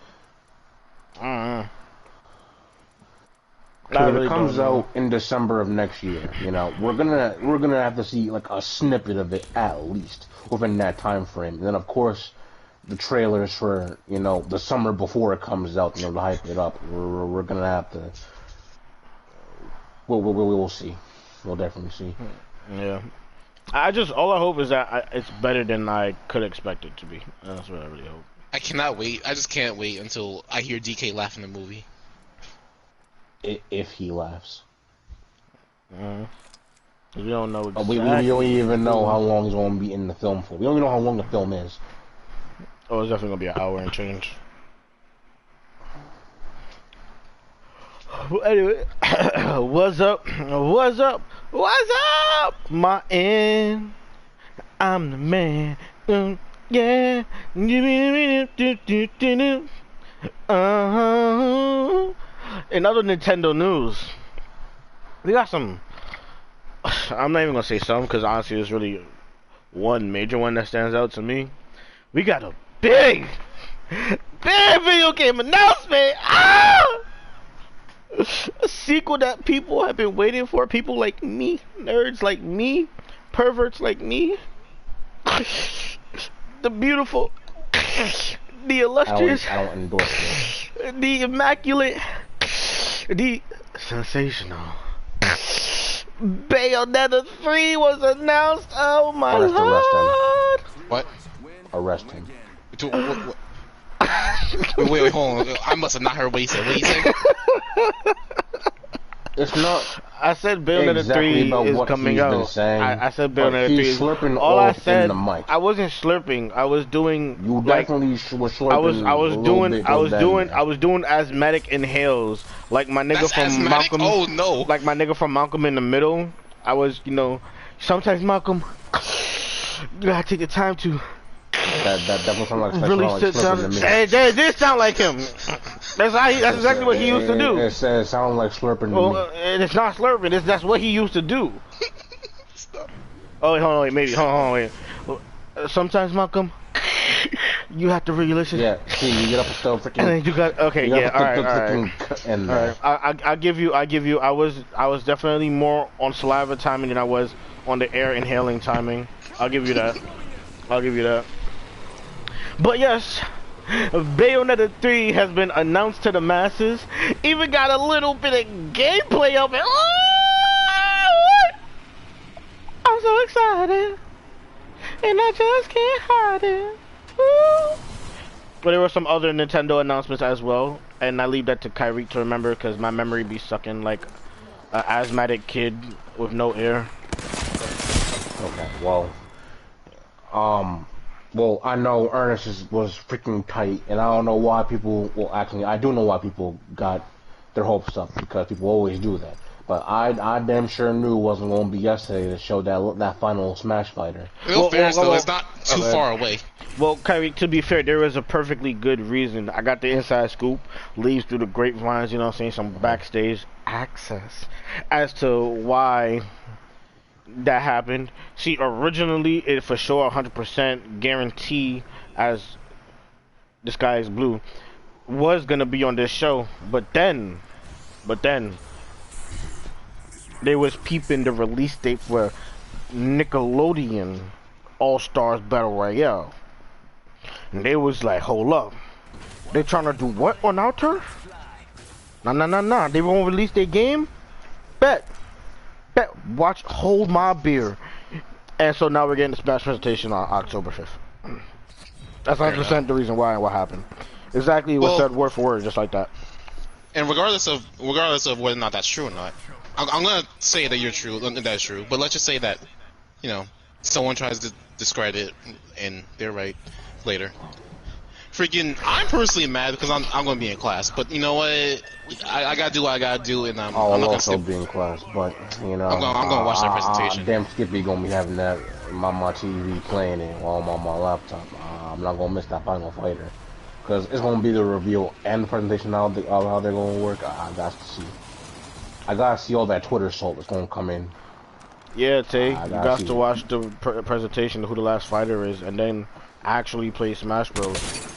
I If really it comes don't know. out in December of next year, you know, we're gonna have to see like a snippet of it at least within that time frame. And then of course, the trailers for, you know, the summer before it comes out, you know, to hype it up. We're gonna have to. We'll see. We'll definitely see. Yeah. All I hope is that it's better than I could expect it to be. That's what I really hope. I cannot wait. I just can't wait until I hear DK laugh in the movie. If he laughs. We don't know We exactly. don't even know how long he's going to be in the film for. We don't even know how long the film is. Oh, it's definitely going to be an hour and change. Well, anyway, what's up? What's up? What's up? My end. I'm the man. Yeah. In other Nintendo news, we got some. I'm not even gonna say some because honestly, there's really one major one that stands out to me. We got a big video game announcement. A sequel that people have been waiting for. People like me, nerds like me, perverts like me. The beautiful, the illustrious, I don't endorse this. the immaculate, the sensational. Bayonetta 3 was announced. Oh my lord! What? Arrest him. Wait, hold on. I must have not heard what he said. What he said? It's not. I said Bayonetta exactly 3 about is what coming he's out. been saying, I said but Bayonetta 3 he's is slurping all I off said. in the mic. I wasn't slurping. I was doing. You like, definitely were slurping. I was doing asthmatic inhales, like my nigga That's from asthmatic? Malcolm. Oh no! Like my nigga from Malcolm in the Middle. I was, you know, sometimes Malcolm, you gotta take the time to. That definitely sounds like Really slurping to me. It did sound like him. That's exactly what he used to do. It sounds like slurping to me. And it's not slurping. That's what he used to do. Stop. Oh, wait, hold on, wait, maybe. Hold on, wait. Sometimes, Malcolm, you have to really listen. Yeah, see, you get up and still freaking. And then you got okay, yeah, all right. And All right. I give you. I was definitely more on saliva timing than I was on the air inhaling timing. I'll give you that. But yes, Bayonetta 3 has been announced to the masses. Even got a little bit of gameplay of it. Oh, I'm so excited. and I just can't hide it. Ooh. But there were some other Nintendo announcements as well, and I leave that to Kyrie to remember because my memory be sucking like an asthmatic kid with no air. Okay, well, I know Ernest was freaking tight, and I don't know why people. Well, actually, I do know why people got their hopes up because people always do that. But I damn sure knew it wasn't going to be yesterday to show that final Smash Fighter. Real fairness, though, it's not too far away. Well, Kyrie, to be fair, there was a perfectly good reason. I got the inside scoop, leads through the grapevines, you know what I'm saying, some backstage access as to why that happened. See, originally, it for sure 100% guarantee, as the sky is blue, was going to be on this show. But then, they was peeping the release date for Nickelodeon All-Stars Battle Royale. And they was like, hold up. They trying to do what on our turf? Nah. They won't release their game? Bet. Watch, hold my beer. And so now we're getting the Smash presentation on October 5th. That's 100% the reason why and what happened. Exactly what said word for word, just like that. And regardless of whether or not that's true or not, I'm gonna say that you're true, that's true. But let's just say that, you know, someone tries to discredit it, and they're right later. Freaking, I'm personally mad because I'm gonna be in class. But you know what? I gotta do what I gotta do, and I'm not gonna also be in class. But you know, I'm gonna watch that presentation. Damn Skippy gonna be having that my TV playing it on my laptop. I'm not gonna miss that final fighter because it's gonna be the reveal and the presentation of how they're gonna work. I got to see. I gotta see all that Twitter salt that's gonna come in. Yeah, Tay, you got to watch the presentation of who the last fighter is, and then actually play Smash Bros.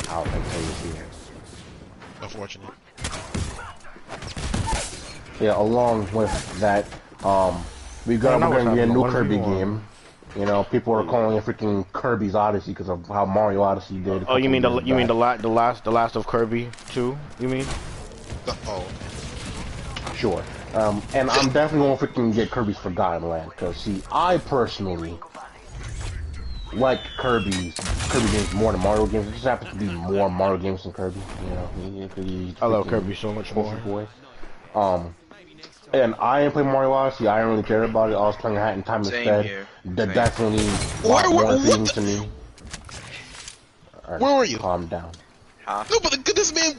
I'll tell you see it. Unfortunate. Yeah, along with that, we're gonna get a new Kirby game. You know, people are calling it freaking Kirby's Odyssey because of how Mario Odyssey did. Oh, you mean the last of Kirby 2? You mean? Sure. And I'm definitely gonna freaking get Kirby's Forgotten Land because see, I personally like Kirby games more than Mario games. It just happens to be more Mario games than Kirby. You know, I love Kirby so much more. Boy. And I didn't play Mario Odyssey. I didn't really care about it. I was playing Hat in Time instead. That definitely brought more feelings to me. Right, where were you? Calm down. Huh? No, but goodness, man.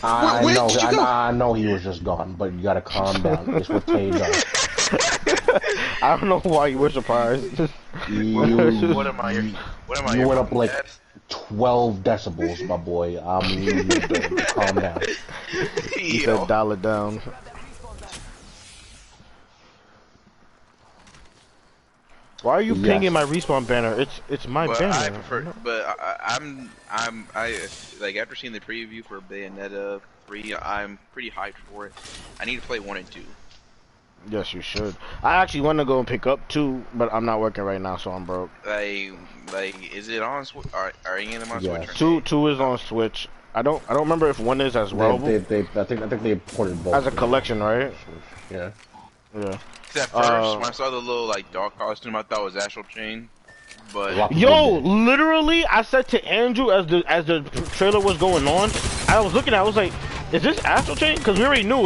I know he was just gone, but you gotta calm down. It's what Tay does. I don't know why you were surprised. You went up like 12 decibels, my boy. Calm down. He said dial it down. Why are you pinging my respawn banner? It's my banner. I prefer, but I'm like after seeing the preview for Bayonetta 3, I'm pretty hyped for it. I need to play 1 and 2. Yes, you should. I actually want to go and pick up 2, but I'm not working right now, so I'm broke. Like, is it on Switch? Are any of them on Switch? Two is on Switch. I don't remember if 1 is as well. I think they ported both as a collection, right? Yeah. Yeah. At first, when I saw the little like dog costume, I thought it was Astral Chain. But literally, I said to Andrew as the trailer was going on, I was looking at it, I was like, is this Astral Chain? Because we already knew it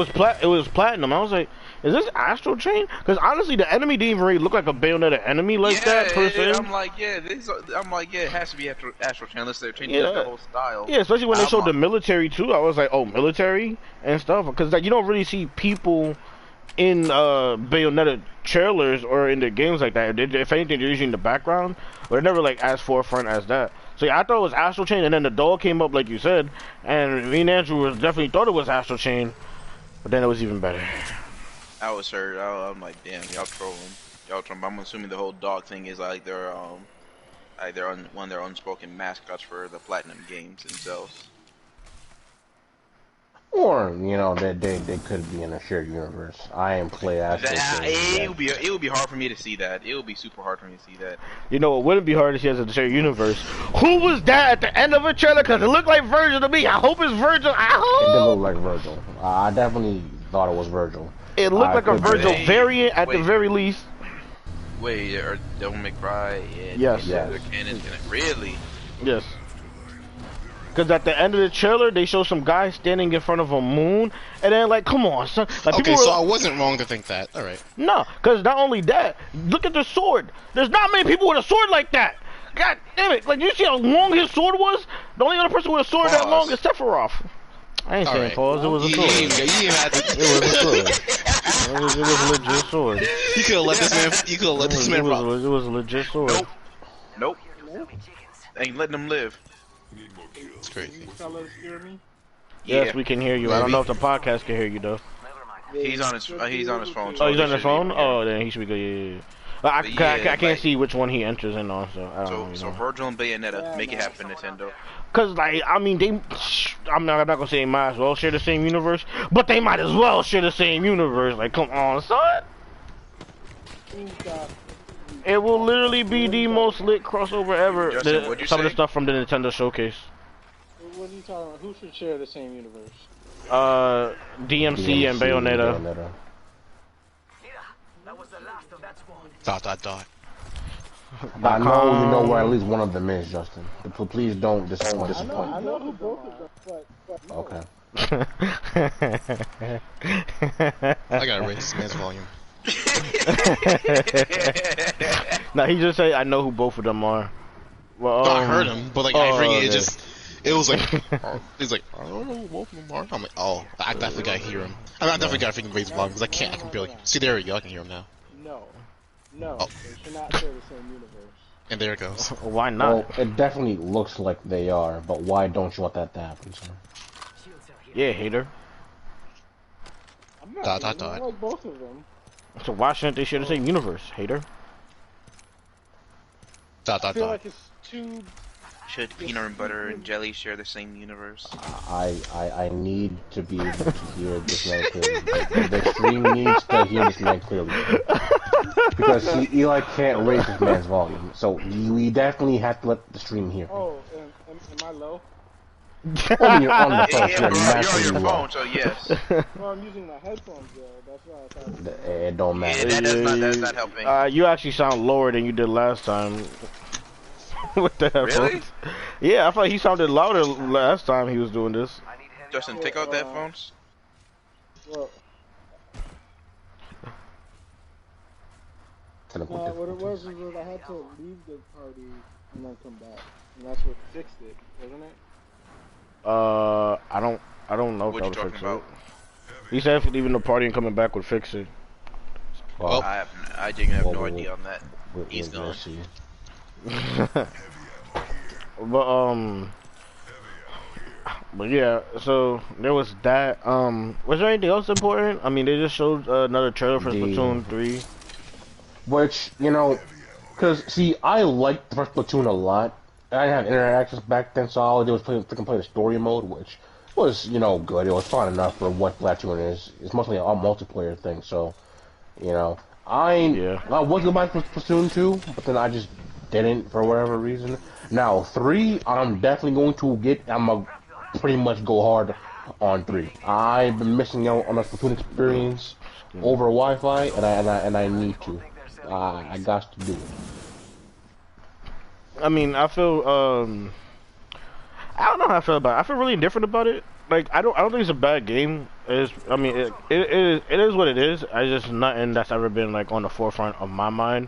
was Platinum. I was like, is this Astral Chain? Because honestly, the enemy didn't even really look like a Bayonetta enemy like that per se. I'm like, it has to be Astral Chain unless they're changing the whole style. Yeah, especially when they showed the military too. I was like, oh, military and stuff. Because like, you don't really see people in Bayonetta trailers or in the games like that. If anything, they're usually in the background, but they're never like as forefront as that. So yeah, I thought it was Astral Chain, and then the dog came up like you said, and me and Andrew definitely thought it was Astral Chain, but then it was even better. I was hurt. I'm like, damn, y'all trolling. I'm assuming the whole dog thing is like they're one of their unspoken mascots for the Platinum games themselves. Or, you know, they could be in a shared universe. I am play Astral Chain. It would be hard for me to see that. It would be super hard for me to see that. You know, it wouldn't be hard to see as a shared universe. Who was that at the end of a trailer? Because it looked like Virgil to me. I hope it's Virgil. I hope. It did look like Virgil. I definitely thought it was Virgil. It looked like a Virgil variant at the very least. Wait, are Devil May Cry and Yes. the canon's gonna really? Yes. Because at the end of the trailer, they show some guy standing in front of a moon, and then like, come on, son. Like, Okay, people so were, I wasn't wrong to think that. All right. no, because not only that, look at the sword. There's not many people with a sword like that. God damn it! Like, you see how long his sword was? The only other person with a sword that long is Sephiroth. I ain't saying pause. It was a sword. You didn't have to. It was a sword. It was a legit sword. You could have let this man. You could have let this man rock. It was a legit sword. Nope. Ain't letting them live. It's crazy. Yes, we can hear you. I don't know if the podcast can hear you though. He's on his phone. Oh, he's on his phone. Oh, then he should be good. Yeah. I can't see which one he enters in on, so I don't know. So Virgil and Bayonetta, make it happen, Nintendo. Cause like, I mean, I'm not gonna say they might as well share the same universe, but they might as well share the same universe. Like, come on, son. It will literally be the most lit crossover ever. Justin, what'd you some of the say? stuff from the Nintendo Showcase. What are you talking about? Who should share the same universe? DMC and Bayonetta. Dot. I know you know where at least one of them is, Justin. But please don't disappoint. I know who both of them, but no. Okay. I gotta raise this man's volume. Nah, he just say I know who both of them are. Well, No, I heard him, but like I bring it, okay. it was like, he's like, I don't know who both of them are. I'm like, oh, I definitely gotta hear him. I definitely gotta freaking raise the volume because I can barely. See, there we go, I can hear him now. No, Oh. they should not share the same universe. And there it goes. Why not? Well, it definitely looks like they are, but why don't you want that to happen, sir? Yeah, hater. I'm not Dot. I like both of them. So why shouldn't they share the same universe, hater? I feel like it's too. Should peanut and butter and jelly share the same universe? I need to be able to hear this man clearly. The stream needs to hear this man clearly. Because Eli can't raise this man's volume. So we definitely have to let the stream hear him. Oh, am I low? When you're on the phone, Yeah, you're you're on naturally your low. phone, so yes. Well, I'm using my headphones though. That's why I thought. It don't Yeah, matter. that's not helping. You actually sound lower than you did last time. With the headphones. Really? Yeah, I thought he sounded louder last time he was doing this. Justin, take out the headphones. Well, Technical what it was that I had to leave the party and then come back, and that's what fixed it, wasn't it? I don't know if What that you would talking fix about? it. He said if leaving the party and coming back would fix it. Well, I didn't have no idea on that. He's we'll gone. see. But yeah, so there was that. Was there anything else important? I mean, they just showed another trailer for Splatoon 3. Which, you know, because, see, I liked the first Splatoon a lot. I didn't have internet access back then, so all I did was play the story mode, which was, you know, good. It was fun enough for what Splatoon is. It's mostly a multiplayer thing, so, you know. I was going to buy Splatoon 2, but then I just didn't for whatever reason. Now, 3, I'm definitely going to get. I'm going to pretty much go hard on 3. I've been missing out on a Splatoon experience over Wi-Fi, and I need to. I got to do it. I mean, I feel I don't know how I feel about it. I feel really indifferent about it. Like, I don't think it's a bad game. I mean, it is what it is. I just nothing that's ever been like on the forefront of my mind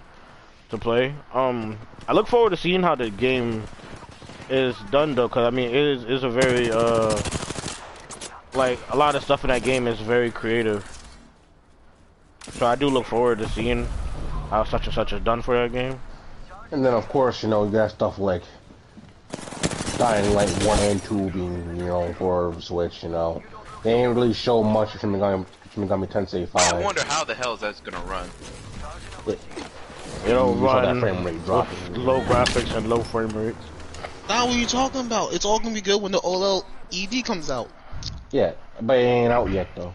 to play. I look forward to seeing how the game is done though, cause I mean, it is a very like a lot of stuff in that game is very creative. So I do look forward to seeing how such and such is done for that game. And then, of course, you know, you got stuff like Dying Light 1 and 2 being, you know, for Switch, you know. They ain't really show much of Shin Megami Tensei 5. I wonder how the hell that's gonna run. It'll run that frame rate drop. with low graphics and low frame rates. Now what are you talking about? It's all gonna be good when the OLED comes out. Yeah, but it ain't out yet, though.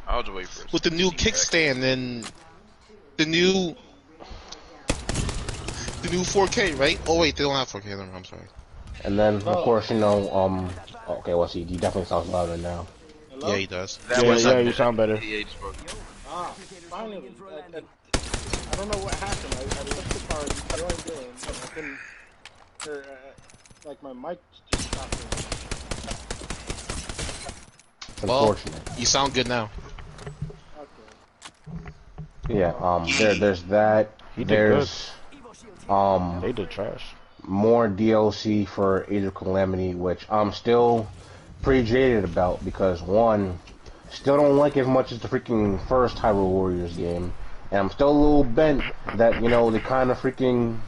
I'll just wait for it. With the new kickstand and the new 4K, right? Oh wait, they don't have 4K anymore. I'm sorry. And then, of course, you know, okay, well, see, he definitely sounds louder now. Hello? Yeah, he does. That Yeah, was yeah, you sound better. EA spoke. Ah, finally. I don't know what happened. I left the party, joined in, and I couldn't. Like my mic just stopped. Well, Unfortunate. you sound good now. Okay. Yeah. There's that. He did There's They did trash. more DLC for Age of Calamity, which I'm still pretty jaded about because one, still don't like as much as the freaking first Hyrule Warriors game, and I'm still a little bent that they kind of freaking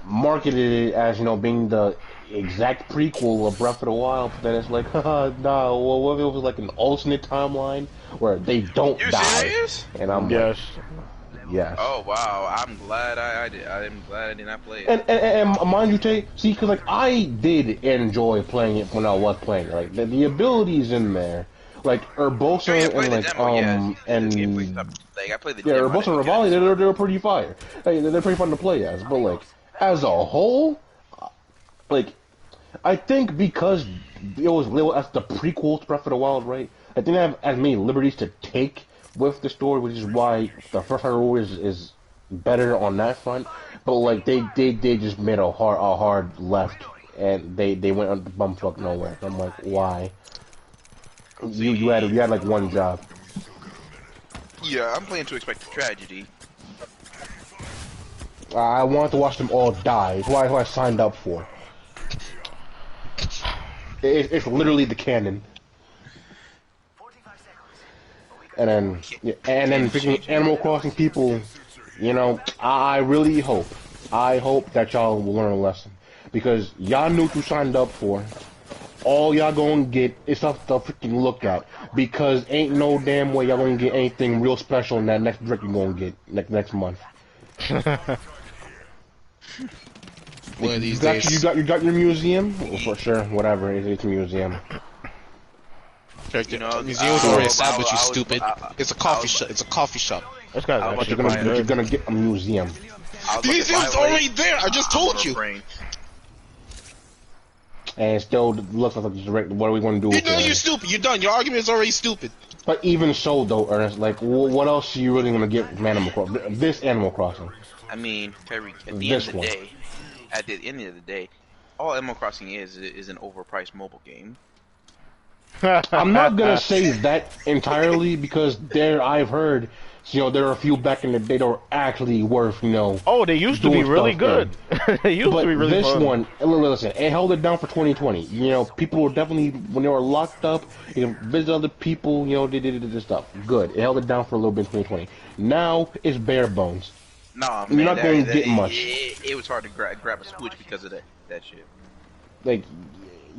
marketed it as being the exact prequel of Breath of the Wild, but then it's like, haha, nah. Well, what if it was like an alternate timeline where they don't You die? serious? And I'm Yes. yes. Oh wow, I'm glad I did. I'm glad I did not play it. And mind you, Tay, see, because like I did enjoy playing it when I was playing it. Like the abilities in there, like Urbosa Oh, yeah, I played and the like demo, yeah. and The gameplay stuff. Like I played the yeah, demo. Urbosa and Rivali, they're pretty fire. Like, they're pretty fun to play as. But like as a whole, like I think because it was labeled as the prequel to Breath of the Wild, right? I think they have as many liberties to take with the story, which is why the first Hyrule Warriors is better on that front. But like they just made a hard left, and they went on the bumfuck nowhere. I'm like, why? You had like one job. Yeah, I'm playing to expect a tragedy. I wanted to watch them all die. It's why I signed up for. It's literally the canon. And then freaking Animal Crossing people, I really hope that y'all will learn a lesson. Because y'all knew what you signed up for. All y'all gonna get is stuff to freaking look at. Because ain't no damn way y'all gonna get anything real special in that next brick you're gonna get next month. One of these you got, days. you got your museum? Well, for sure, whatever, it's a museum. Museum's already established, you stupid. It's a coffee shop. It's a coffee shop. This guy's I was actually about to pretty You're good. gonna get a museum. The museum's already there. I just told you. And it still looks like it's direct. What are we going to do? You know you're stupid. You're done. Your argument is already stupid. But even so, though, Ernest, like, what else are you really going to get from Animal Crossing? This Animal Crossing. I mean, Terry, at the This end of the one. day, all Animal Crossing is an overpriced mobile game. I'm not going to say that entirely because I've heard, there are a few back in the day that were actually worth, Oh, they used to be doing really stuff good. They used But to be really this fun. one, listen, it held it down for 2020. People were definitely, when they were locked up, visit other people, they did this stuff. Good. It held it down for a little bit in 2020. Now, it's bare bones. Nah, You're man, not going to get much. It was hard to grab a Switch because of that shit. Like,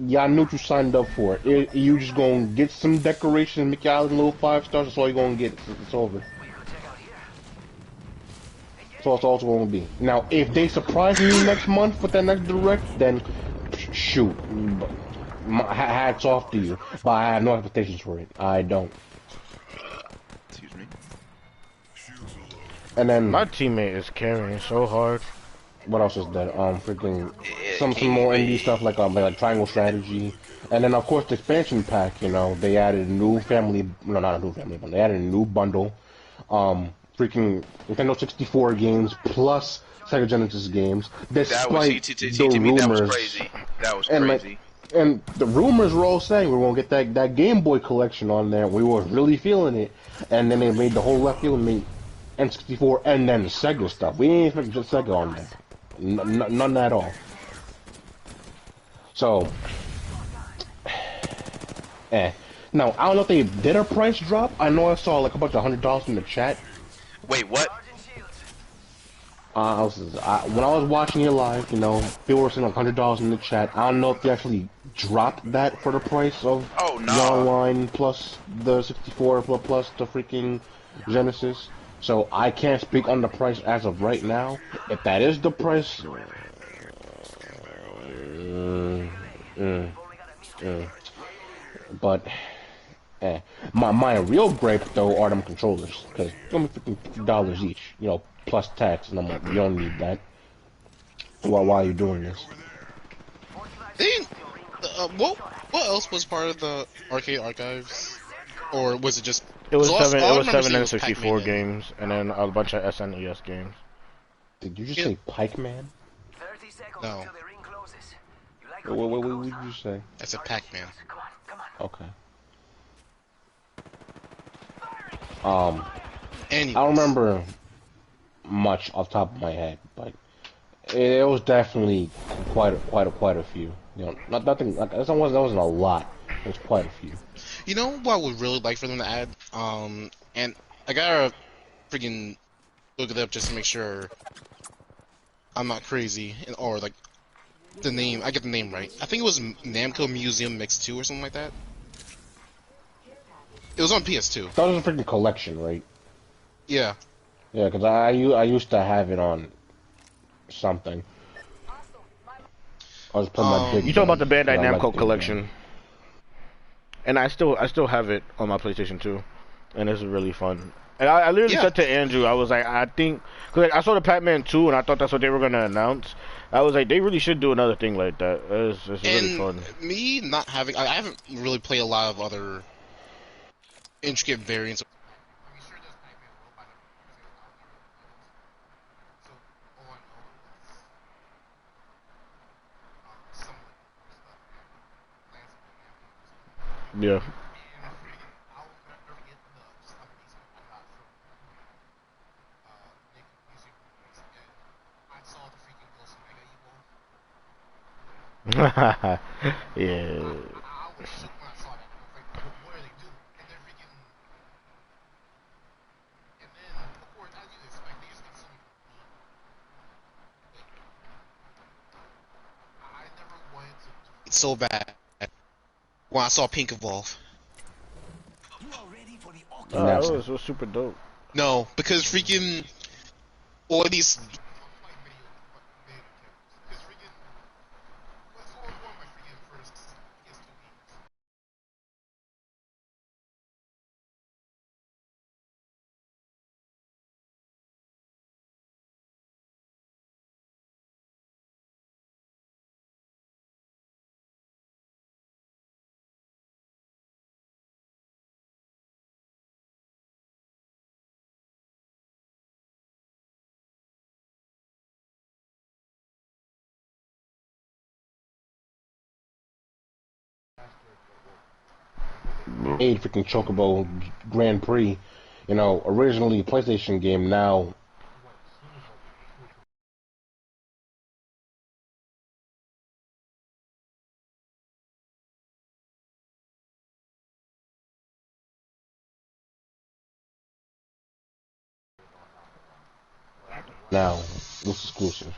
y'all knew what you signed up for. You just going to get some decorations, make your island a little 5 stars, that's all you're going to get. It's over. So it's also going to be. Now, if they surprise me next month with that next direct, then shoot. Hats off to you. But I have no expectations for it. I don't. Excuse me. And then, My teammate is carrying so hard. what else is there? Freaking some more indie stuff like Triangle Strategy. And then, of course, the expansion pack, they added a new family, no, not a new family, but they added a new bundle. Freaking Nintendo 64 games plus Sega Genesis games, despite the rumors. That was crazy. That was crazy. And the rumors were all saying we were gonna get that Game Boy collection on there. We were really feeling it, and then they made the whole left field and made N64 and then Sega stuff. We didn't expect just Sega on there, none at all. So, now I don't know if they did a price drop. I know I saw like a bunch of $100 in the chat. Wait, what? When I was watching it live, people were saying like $100 in the chat. I don't know if they actually dropped that for the price of the online plus the 64 plus the freaking Genesis. So I can't speak on the price as of right now. If that is the price, but my real gripe though are them controllers, because only $50 each, plus tax, and I'm like, you don't need that. Why are you doing this? What else was part of the arcade archives, or was it just It was all, seven. It all I was remember seven seeing and was Pac-Man 64 and games, and then a bunch of SNES games. Did you just yeah, say Pike Man? 30 seconds no, until the ring closes. You like What did you say? I said Pac-Man. Come on, come on. Okay. Um, I don't Anyways, remember much off the top of my head, but it was definitely quite a few. You know, not nothing. Like that wasn't a lot. It was quite a few. you know what I would really like for them to add? And I gotta freaking look it up just to make sure I'm not crazy, or like the name. I get the name right. I think it was Namco Museum Mix 2 or something like that. It was on PS2. That was a freaking collection, right? Yeah. Yeah, because I used to have it on something. I was putting my You big talking about guns the because Bandai I like Namco big guns. collection? And I still have it on my PlayStation 2, and it's really fun. And I literally Yeah. said to Andrew, I was like, I think, cause like, I saw the Pac-Man 2, and I thought that's what they were gonna announce. I was like, they really should do another thing like that. It's really And fun. me not having, I haven't really played a lot of other intricate variants. Yeah. Yeah. It's so bad when I saw Pink evolve. Never. It was super dope. No, because freaking all of these. Made freaking Chocobo Grand Prix. You know, originally a PlayStation game. Now now this exclusive.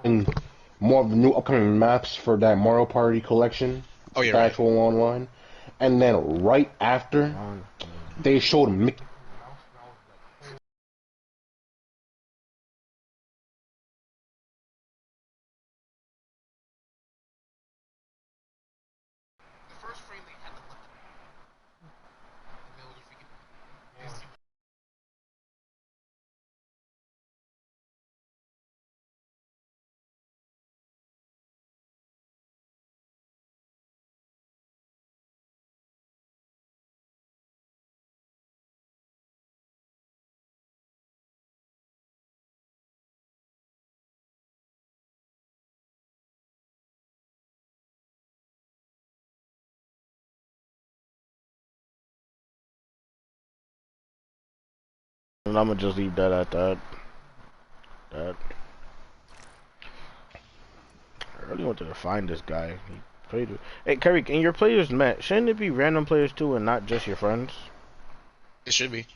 And more of the new upcoming maps for that Mario Party collection, Oh yeah, the right. actual online. And then right after, they showed Mickey. And I'm gonna just leave that at that. That. I really wanted to find this guy. He played with... Hey, Kerry, in your players met, shouldn't it be random players too and not just your friends? It should be.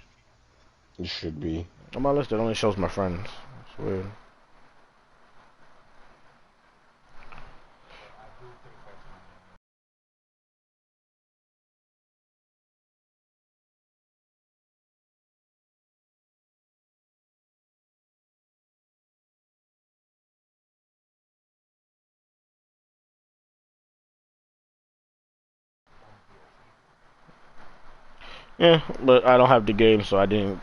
It should be. On my list, it only shows my friends. It's weird. Yeah, but I don't have the game, so I didn't.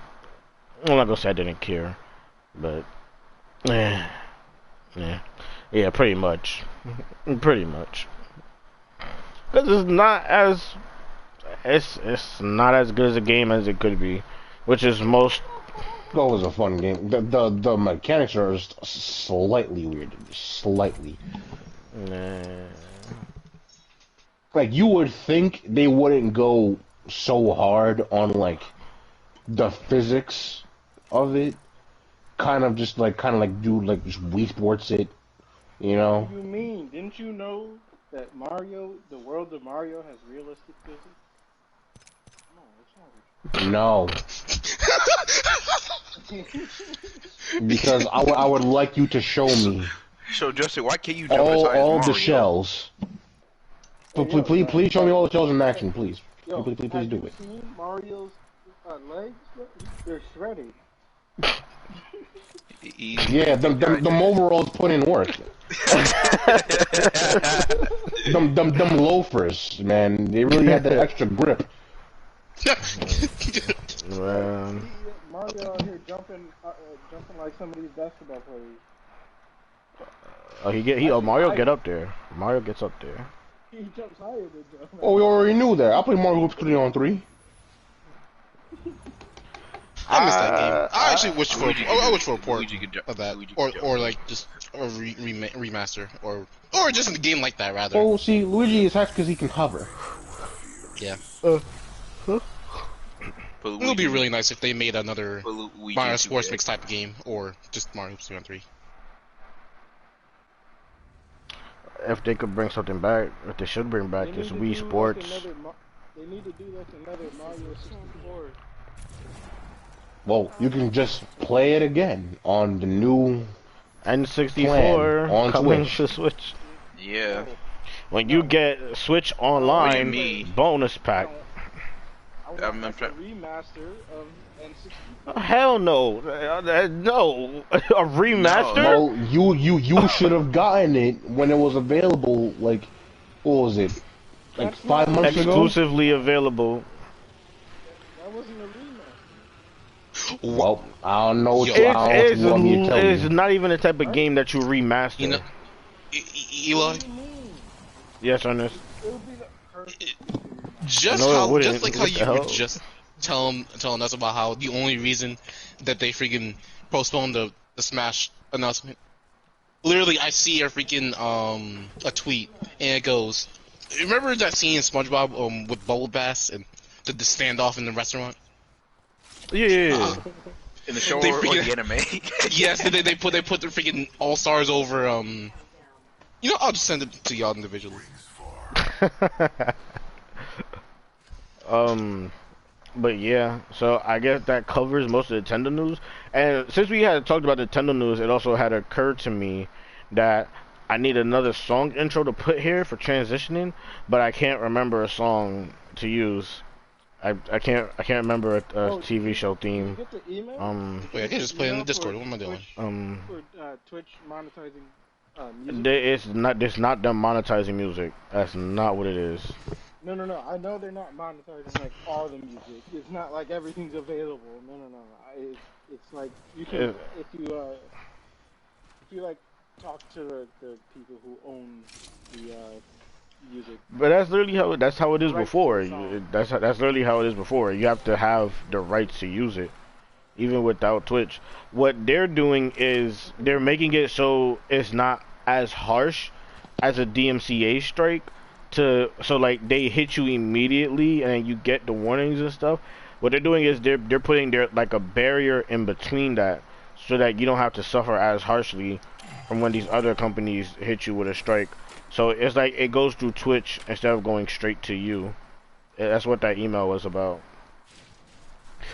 I'm not gonna say I didn't care, but yeah, yeah, pretty much, pretty much. Because it's not as good as a game as it could be, which is most. Go was a fun game. The mechanics are just slightly weird, slightly. Nah. Like you would think they wouldn't go so hard on like the physics of it, kind of do like just Wii Sports it, you know? What do you mean? Didn't you know that Mario, the world of Mario, has realistic physics? Come on, what's wrong No, with you? because I would like you to show me So Justin, why can't you jump as high as all Mario? the shells. Please show me all the shells in action, please. Yo, Please do have it. you seen Mario's legs? They're shredded. Yeah, them overalls put in work. them loafers, man. They really had that extra grip. Man. Mario out here jumping like some of these basketball players. Mario get up there. Mario gets up there. He jumps higher than Joe. Oh, we already knew that. I played Mario Hoops 3-on-3. I missed that game. I actually wish for a port Luigi could of that, Luigi or could or like just a remaster, or just a game like that rather. Oh, see, Luigi is hacked because he can hover. Yeah. Put It would be Luigi- really nice if they made another put Luigi Mario in Sports 2K. Mix type of game, or just Mario 3-on-3. If they could bring something back, if they should bring back this Wii Sports. They need to do like another Mario 64. Well, you can just play it again on the new N64 plan on coming Switch. to Switch. Yeah. When you get Switch Online me. bonus pack. I want I'm like a try- remaster of N64. Hell no, no, a remaster. Well, you should have gotten it when it was available. Like, what was it? Like That's 5 not months ago. Exclusively available. That wasn't a remaster. Well, I don't know what Yo, you, I don't know what you want me to tell It's you. not even the type of game that you remaster. You know, Eli, What do you mean? Yes, Ernest. It would be the perfect. just No, it how wouldn't. just like how What the you were hell? just telling us about how the only reason that they freaking postponed the Smash announcement. Literally, I see a freaking a tweet and it goes, "Remember that scene in SpongeBob with Bubble Bass and the standoff in the restaurant?" Yeah. In the show They or freaking- the anime? Yes, they put the freaking All Stars over You know, I'll just send it to y'all individually. But yeah, so I guess that covers most of the Nintendo news. And since we had talked about the Nintendo news, it also had occurred to me that I need another song intro to put here for transitioning, but I can't remember a song to use. I can't remember a TV show Did you theme. get the email? Wait, I can just play it in the Email Discord. for What am I doing? Twitch, for Twitch monetizing music? It's not them monetizing music. That's not what it is. No. I know they're not monetizing like all the music. It's not like everything's available. No. It's like you can if you like talk to the people who own the music. But that's literally how it is Right before. to the song. That's literally how it is before. You have to have the rights to use it, even without Twitch. What they're doing is they're making it so it's not as harsh as a DMCA strike. So like they hit you immediately and you get the warnings and stuff. What they're doing is they're putting like a barrier in between that, so that you don't have to suffer as harshly from when these other companies hit you with a strike. So it's like it goes through Twitch instead of going straight to you. That's what that email was about.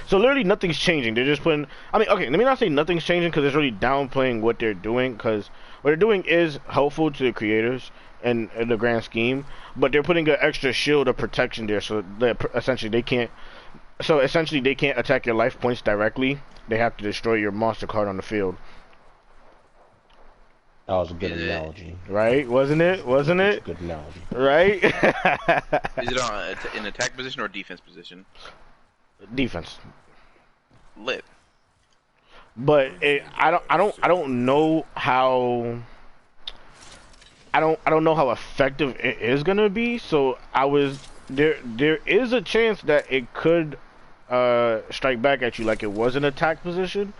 So literally nothing's changing. They're just putting. I mean, okay, let me not say nothing's changing because it's really downplaying what they're doing. Because what they're doing is helpful to the creators in the grand scheme, but they're putting an extra shield of protection there, so that essentially they can't. So essentially they can't attack your life points directly. They have to destroy your monster card on the field. That was a good analogy. Right? Wasn't it? Wasn't That's a it? good analogy. Right? Is it on an attack position or defense position? Defense. Lit. But I don't know how. I don't know how effective it is gonna be. So there is a chance that it could strike back at you like it was an attack position.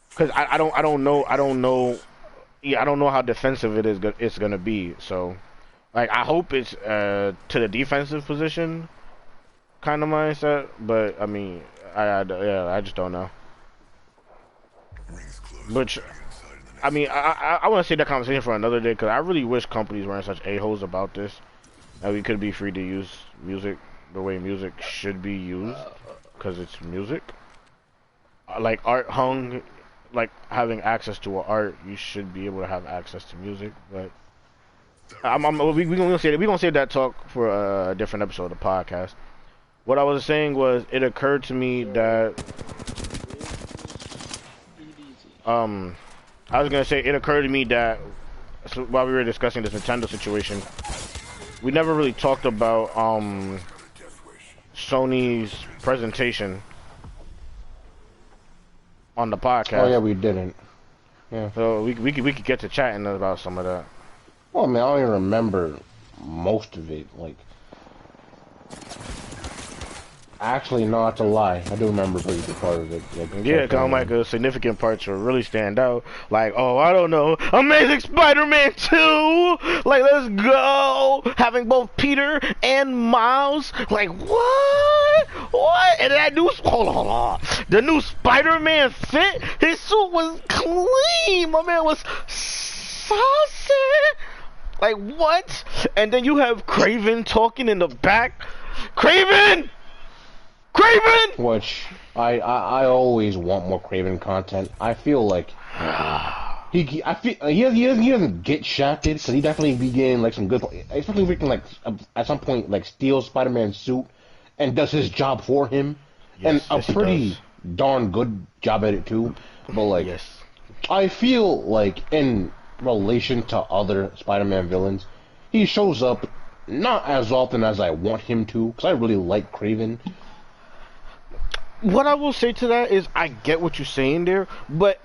Because I don't know. Yeah, I don't know how defensive it's gonna be. So, like, I hope it's to the defensive position kind of mindset. But I mean, I just don't know. Which, I mean, I want to save that conversation for another day because I really wish companies weren't such a-holes about this. That we could be free to use music the way music should be used because it's music. Like art hung, like having access to art, you should be able to have access to music. But we gonna save that talk for a different episode of the podcast. What I was saying was, it occurred to me that I was gonna say it occurred to me that while we were discussing this Nintendo situation, we never really talked about Sony's presentation on the podcast. Oh yeah, we didn't. Yeah. So we could get to chatting about some of that. Well, I mean, I don't even remember most of it. Like, actually, not to lie, I do remember a pretty good part of it. Like, yeah, because I'm like, significant parts will really stand out. Like, oh, I don't know, Amazing Spider-Man 2! Like, let's go! Having both Peter and Miles. Like, what? What? And that new, hold on. The new Spider-Man fit, his suit was clean! My man was saucy! Like, what? And then you have Kraven talking in the back. Kraven! Which I always want more Craven content. I feel like he doesn't get shafted because he definitely be getting like some good, especially if he can like at some point like steal Spider-Man's suit and does his job for him, and a pretty darn good job at it too. But like, I feel like in relation to other Spider-Man villains, he shows up not as often as I want him to because I really like Craven. What I will say to that is I get what you're saying there, but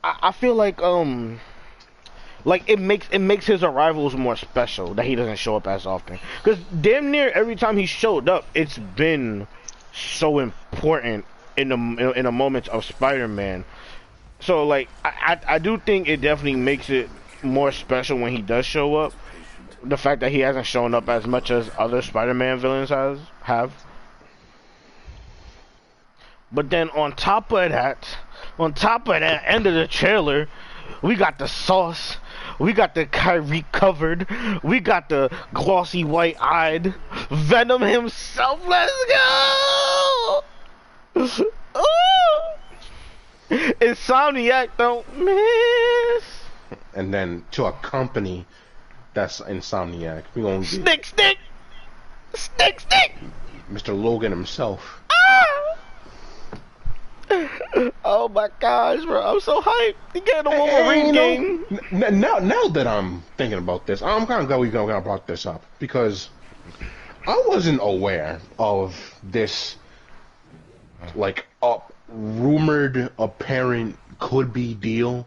I feel like it makes his arrivals more special that he doesn't show up as often. Because damn near every time he showed up, it's been so important in the moments of Spider-Man. So like I do think it definitely makes it more special when he does show up. The fact that he hasn't shown up as much as other Spider-Man villains have. But then on top of that end of the trailer, we got the sauce, we got the Kyrie covered, we got the glossy white-eyed Venom himself. Let's go! Insomniac don't miss. And then to a company that's Insomniac, we gonna get Stick! Mr. Logan himself. Oh my gosh, bro! I'm so hyped. You get a Wolverine game. Now that I'm thinking about this, I'm kind of glad we brought this up because I wasn't aware of this, like, rumored, apparent, could-be deal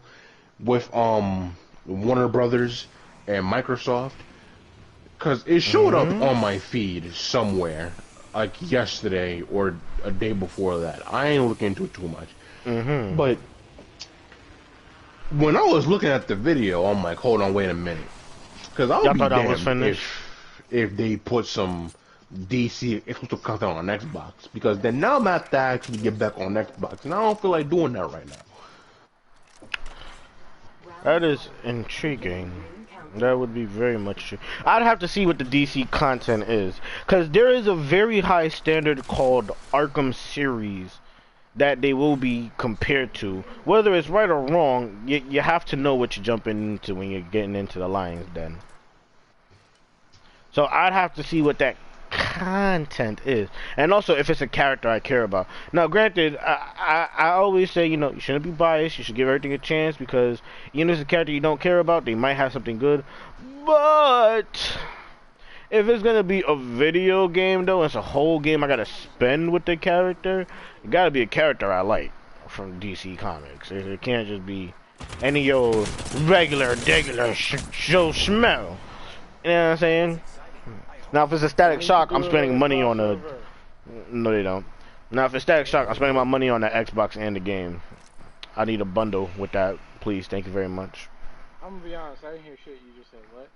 with Warner Brothers and Microsoft, because it showed up on my feed somewhere, like yesterday or a day before that. I ain't looking into it too much. But when I was looking at the video, I'm like, hold on, wait a minute. Because I'll be damned if they put some DC exclusive content on Xbox. Because then now I'm at to actually get back on Xbox. And I don't feel like doing that right now. That is intriguing. That would be very much true. I'd have to see what the DC content is. Because there is a very high standard called Arkham series that they will be compared to. Whether it's right or wrong, you have to know what you're jumping into when you're getting into the Lion's Den. So I'd have to see what that content is. And also if it's a character I care about. Now granted, I always say, you shouldn't be biased. You should give everything a chance because if it's a character you don't care about, they might have something good. But If it's gonna be a video game though, it's a whole game I gotta spend with the character. It gotta be a character I like from DC Comics. It can't just be any old regular, Joe Schmo. You know what I'm saying? Now if it's a Static Shock, I'm spending money on a. No, they don't. Now if it's Static Shock, I'm spending my money on the Xbox and the game. I need a bundle with that, please. Thank you very much. I'm gonna be honest, I didn't hear shit you just said. What?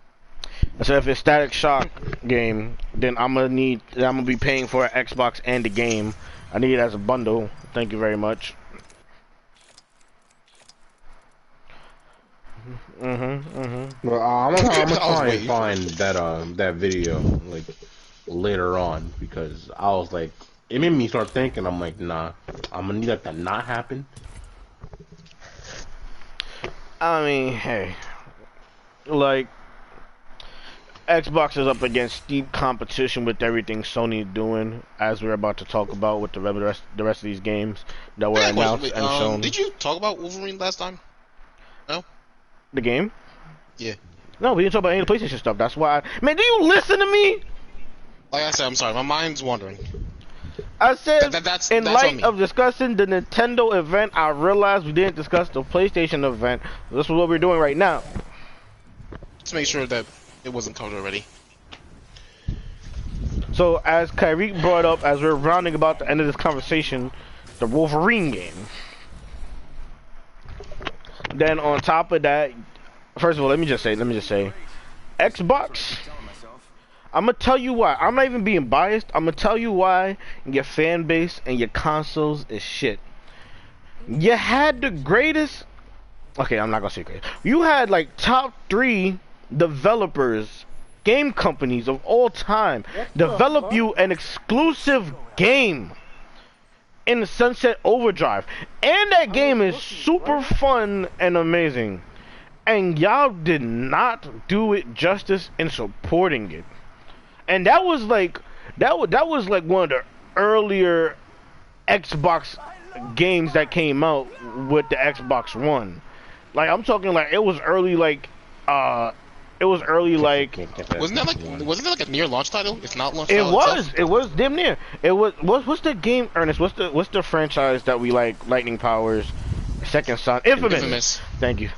I said if it's Static Shock game, then I'm gonna be paying for an Xbox and the game. I need it as a bundle. Thank you very much. Well, I'm gonna try and find that video like later on because I was like, it made me start thinking. I'm like, nah, I'm gonna need that to not happen. I mean, hey, like Xbox is up against steep competition with everything Sony doing, as we're about to talk about with the rest of these games that were announced and shown. Did you talk about Wolverine last time? No. The game? Yeah. No, we didn't talk about any of the PlayStation stuff. That's why. Man, do you listen to me? Like I said, I'm sorry. My mind's wandering. I said, that's in on light me. of discussing the Nintendo event, I realized we didn't discuss the PlayStation event. This is what we're doing right now. Let's make sure that it wasn't covered already. So, as Kyrie brought up, as we're rounding about the end of this conversation, the Wolverine game. Then on top of that, first of all, let me just say, Xbox. I'm gonna tell you why. I'm not even being biased. I'm gonna tell you why your fan base and your consoles is shit. You had the greatest. Okay, I'm not gonna say great. You had like top 3 developers, game companies of all time develop you an exclusive game in the Sunset Overdrive, and that game is super fun and amazing, and y'all did not do it justice in supporting it. And that was like that was like one of the earlier Xbox games that came out with the Xbox One. Like I'm talking like it was early like wasn't that like a near launch title? It's not launch title. It was damn near. It was what's the game, Ernest? What's the franchise that we like? Lightning Powers, Second Son, Infamous. Thank you.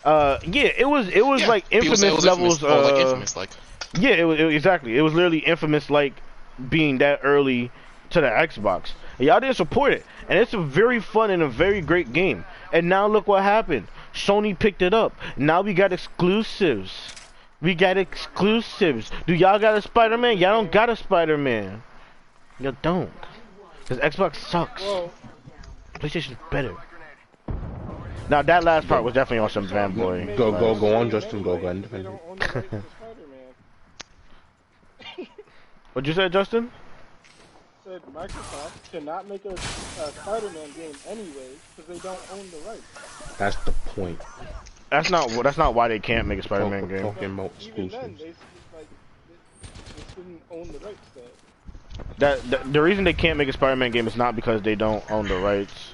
Yeah, it was like Infamous levels. Like Infamous, like. Yeah, it was exactly. It was literally Infamous, like being that early to the Xbox. And y'all didn't support it, and it's a very fun and a very great game. And now look what happened. Sony picked it up. Now we got exclusives. Do y'all got a Spider-Man? Y'all don't got a Spider-Man. Y'all don't. Because Xbox sucks. PlayStation's better. Now that last part was definitely on some fanboy. Go on, Justin. Go on. What'd you say, Justin? Said Microsoft cannot make a Spider-Man game anyway because they don't own the rights. That's the point. That's not why they can't make a Spider-Man game. Talking about Even then, exclusives. they didn't own the rights to it. The reason they can't make a Spider-Man game is not because they don't own the rights.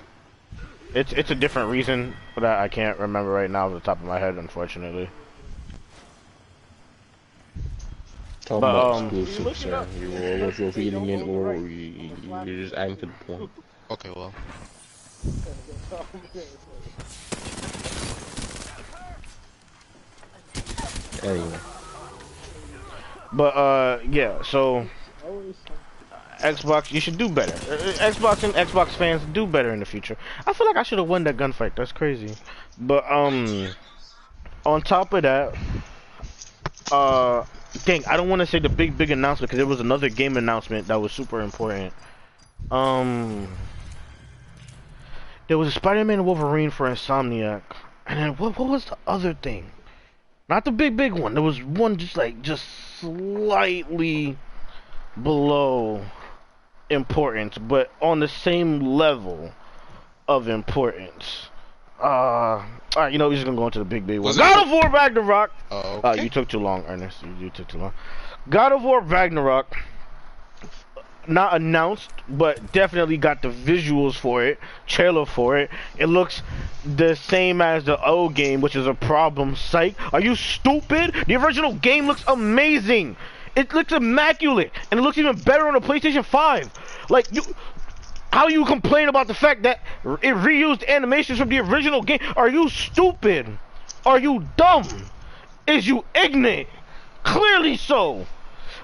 It's a different reason that I can't remember right now off the top of my head, unfortunately. Talking about exclusives, sir. You're feeding in, or you're just adding to the point. Okay, well. Anyway. But yeah, so Xbox, you should do better. Xbox and Xbox fans do better in the future. I feel like I should have won that gunfight. That's crazy. But on top of that, dang, I don't want to say the big announcement because there was another game announcement that was super important. There was a Spider-Man and Wolverine for Insomniac, and then what was the other thing? Not the big one. There was one just slightly below importance, but on the same level of importance. Alright, you know, we're just gonna go into the big one. God of War Ragnarok! Okay. You took too long, Ernest. You took too long. God of War Ragnarok, not announced, but definitely got the visuals for it, trailer for it. It looks the same as the old game, which is a problem. Psych. Are you stupid? The original game looks amazing. It looks immaculate, and it looks even better on the PlayStation 5. Like, how you complain about the fact that it reused animations from the original game? Are you stupid? Are you dumb? Is you ignorant? Clearly so.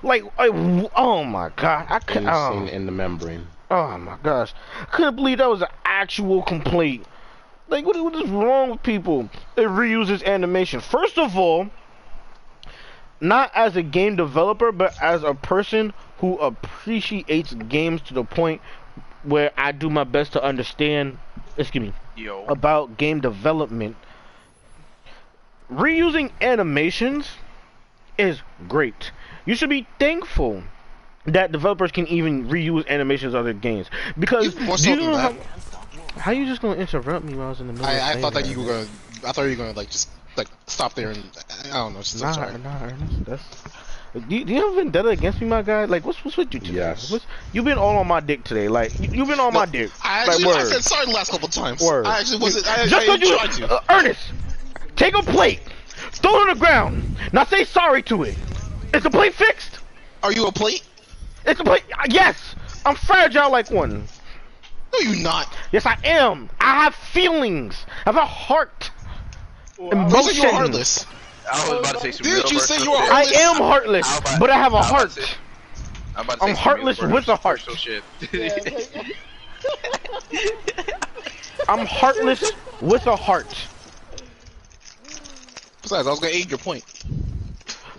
Like, oh my god, I couldn't. Insane in the membrane. Oh my gosh, I couldn't believe that was an actual complaint. Like, what is wrong with people? It reuses animation. First of all, not as a game developer, but as a person who appreciates games to the point where I do my best to understand, about game development. Reusing animations is great. You should be thankful that developers can even reuse animations of their games. Because do you know how you just gonna interrupt me while I was in the middle of I thought that you were gonna. I thought you were gonna like just like stop there and I don't know. Just, nah, Ernest, that's. Do you have a vendetta against me, my guy? Like, what's with you today? Yes. You've been all on my dick today. Like, you've been on my dick. I said sorry the last couple times. Word. I actually wasn't. I tried to. Ernest, take a plate, throw it on the ground. Now say sorry to it. Is the plate fixed? Are you a plate? It's a plate. Yes, I'm fragile like one. No, you're not. Yes, I am. I have feelings. I have a heart. Emotions. You're heartless. I was about to say some Did real you say you were I heartless? am heartless, but I have a heart. I'm heartless with a heart. Shit. I'm heartless with a heart. Besides, I was gonna aid your point.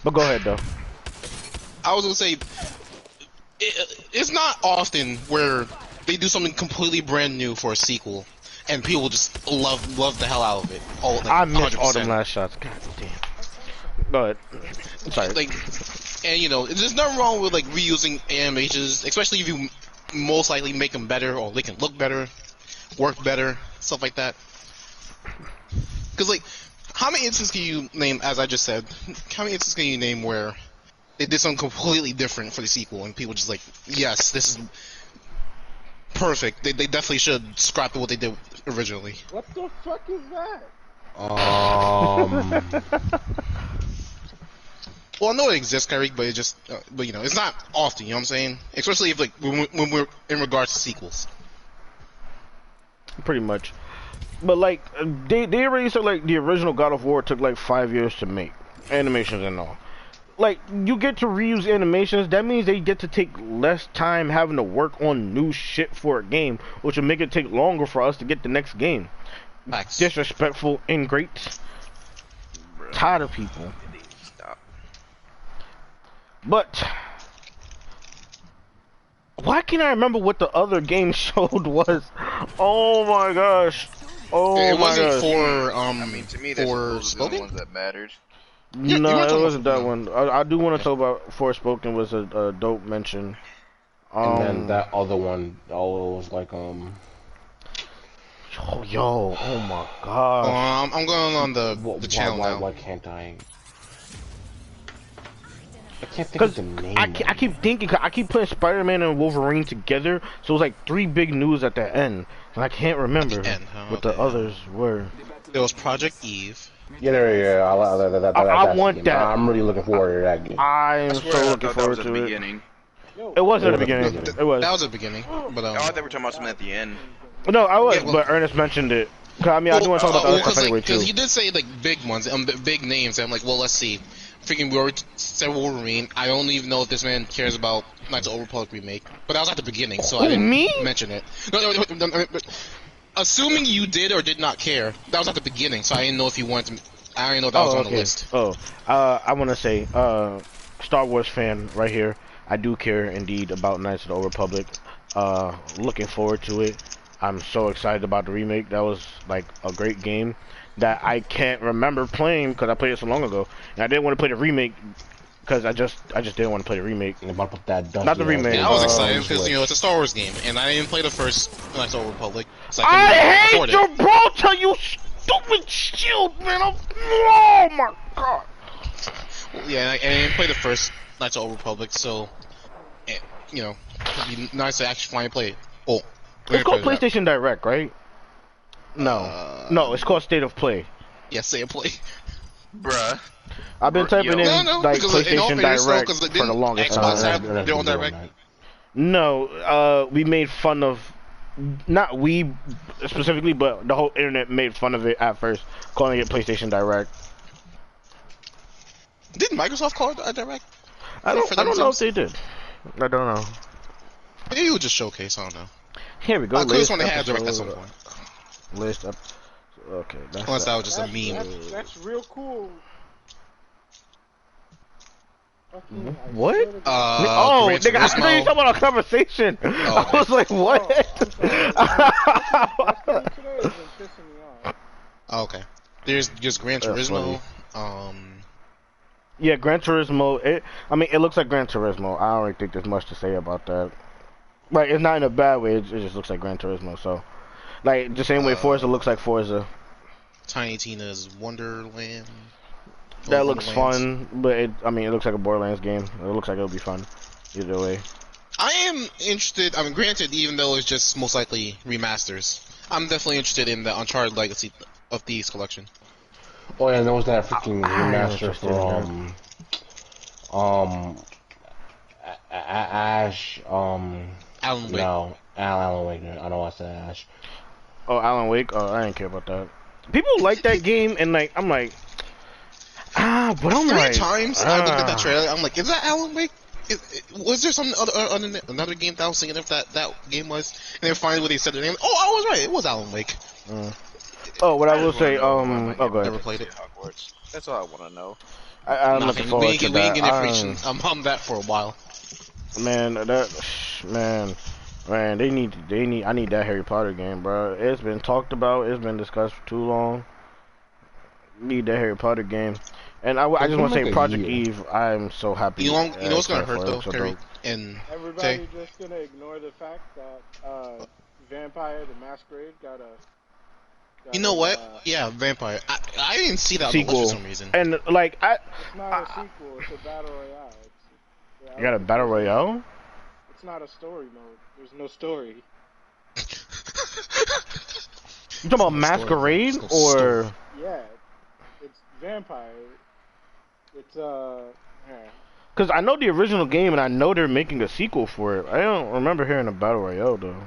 But go ahead, though. I was gonna say, it's not often where they do something completely brand new for a sequel, and people just love the hell out of it. I missed all them last shots. God damn. Go ahead. I'm sorry. Like, and you know, there's nothing wrong with like reusing animations, especially if you most likely make them better or they can look better, work better, stuff like that. Because like, how many instances can you name? As I just said, how many instances can you name where they did something completely different for the sequel, and people just like, yes, this is perfect. They definitely should scrap what they did originally. What the fuck is that? Well, I know it exists, Kyrie, but it just, but you know, it's not often. You know what I'm saying? Especially if like when we're in regards to sequels. Pretty much. But like, they already said like the original God of War took like 5 years to make, animations and all. Like, you get to reuse animations, that means they get to take less time having to work on new shit for a game, which will make it take longer for us to get the next game. Max. Disrespectful, ingrate. Tired of people. Stop. But why can't I remember what the other game showed was? Oh my gosh. Oh it my wasn't gosh. for I mean, to me, that's for those are the Spoken? ones that mattered. Yeah, No, you were it talking wasn't about that one. I do want to talk about Forspoken was a dope mention. And then that other one, all was like oh my god. I'm going on the channel now. Why can't I? I can't think of the name. I keep thinking, I keep putting Spiderman and Wolverine together, so it was like 3 big news at the end, and I can't remember what the others were. There was Project Eve. Yeah, I want that. I'm really looking forward to that game. I am so looking forward to it. Beginning. It was at the beginning. It was. That was the beginning, but Oh, I thought we were talking about something at the end. No, I was, Yeah, well- but Ernest mentioned it. I mean, I do want to talk about the other stuff anyway too. Because he did say like big ones, big names, and I'm like, well, let's see. Freaking, we already said Wolverine. I don't even know if this man cares about Knights of the Old Republic remake, but that was at the beginning, so I didn't me? mention it. No, assuming you did or did not care, that was at the beginning, so I didn't know if you wanted to. I didn't know that was on the list. I want to say, Star Wars fan right here. I do care indeed about Knights of the Old Republic. Looking forward to it. I'm so excited about the remake. That was like a great game that I can't remember playing because I played it so long ago, and I didn't want to play the remake because I just didn't want to play the remake. I'm about to put that Not the remake. Yeah, I was excited because you know it's a Star Wars game, and I didn't play the first Knights of the Old Republic. So I hate afford your it. bro. Tell you stupid shield, man. Oh my god. Yeah, and I didn't play the first Knights of the Old Republic, so you know, it'd be nice to actually finally play it. Oh, It's called PlayStation Direct, right? No, no, it's called State of Play. Yeah, say a play. Bruh. I've been typing in No, like because in all PlayStation fairness, Direct because for didn't the longest Xbox time. have their own direct? No, we made fun of, not we specifically, but the whole internet made fun of it at first, calling it PlayStation Direct. Didn't Microsoft call it a direct? I don't know if they did. I don't know. Maybe it was just showcase. I don't know. Here we go. I could have sworn they had a direct at some point. List up. Okay, that's Unless that was just a meme. That's real cool. What? Oh, nigga, I thought you were talking about our conversation. Okay. I was like, what? Oh, okay. There's Gran Turismo. Yeah, Gran Turismo. It looks like Gran Turismo. I don't really think there's much to say about that. Like, it's not in a bad way. It just looks like Gran Turismo. So, like, the same way Forza looks like Forza. Tiny Tina's Wonderland. That looks fun, but it looks like a Borderlands game. It looks like it'll be fun either way. I am interested. I mean, granted, even though it's just most likely remasters, I'm definitely interested in the Uncharted Legacy of Thieves collection. Oh yeah, and there was that freaking remaster for Ash. Alan Wake. No, Alan Wake. I know I said Ash. Oh, Alan Wake. Oh, I didn't care about that. People like that game, and like I'm like. But I'm Three like, times I looked at that trailer. I'm like, is that Alan Wake? Was there some another game that I was thinking if that game was? And then finally, when they said the name, oh, I was right. It was Alan Wake. Oh, what I will say, go ahead. Never played it. Hogwarts. That's all I want to know. I'm looking forward to that. I'm that for a while. Man, they need. I need that Harry Potter game, bro. It's been talked about. It's been discussed for too long. Need that Harry Potter game. And I just want to say, Project Eve. I'm so happy. You know what's gonna hurt though, Kerry? And everybody just gonna ignore the fact that Vampire the Masquerade got a. You know what? Yeah, Vampire. I didn't see that sequel for some reason. And like it's not a sequel. It's a battle royale. You got a battle royale? It's not a story mode. There's no story. You talking about Masquerade or? Yeah, it's Vampire. It's Because I know the original game, and I know they're making a sequel for it. I don't remember hearing a battle royale though.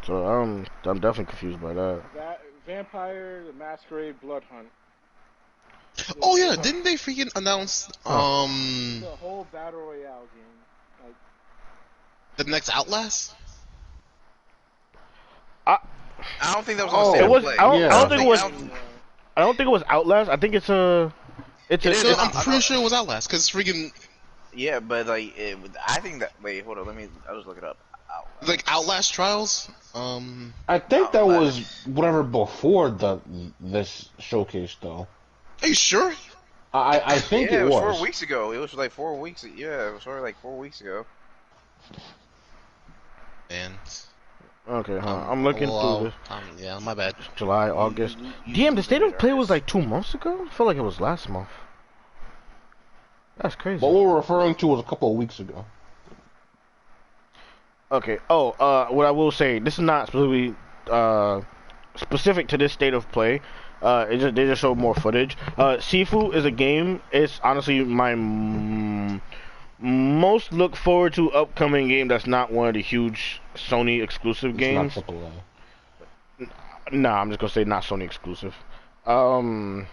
So I'm definitely confused by that. Vampire the Masquerade Blood Hunt. Oh yeah, didn't they freaking announce the whole battle royale game? Like the next Outlast? I don't think that was on it was. play. I don't think it was. I don't think it was Outlast. I think it's a. I'm pretty sure it was Outlast because freaking. Yeah, but like, I think that. Wait, hold on. I'll just look it up. Like Outlast Trials. I think that was whatever before this showcase though. Are you sure? I think it was. 4 weeks ago. It was like 4 weeks. Yeah, it was sort of like 4 weeks ago. And. Okay, I'm looking through this. Yeah, my bad. July, August. Damn, the state of play was like 2 months ago? I feel like it was last month. That's crazy. What we're referring to was a couple of weeks ago. Okay. Oh, what I will say, this is not specifically specific to this state of play. They just showed more footage. Sifu is a game. It's honestly my most look forward to upcoming game that's not one of the huge Sony exclusive games. It's not AAA. Nah, I'm just gonna say not Sony exclusive. Well,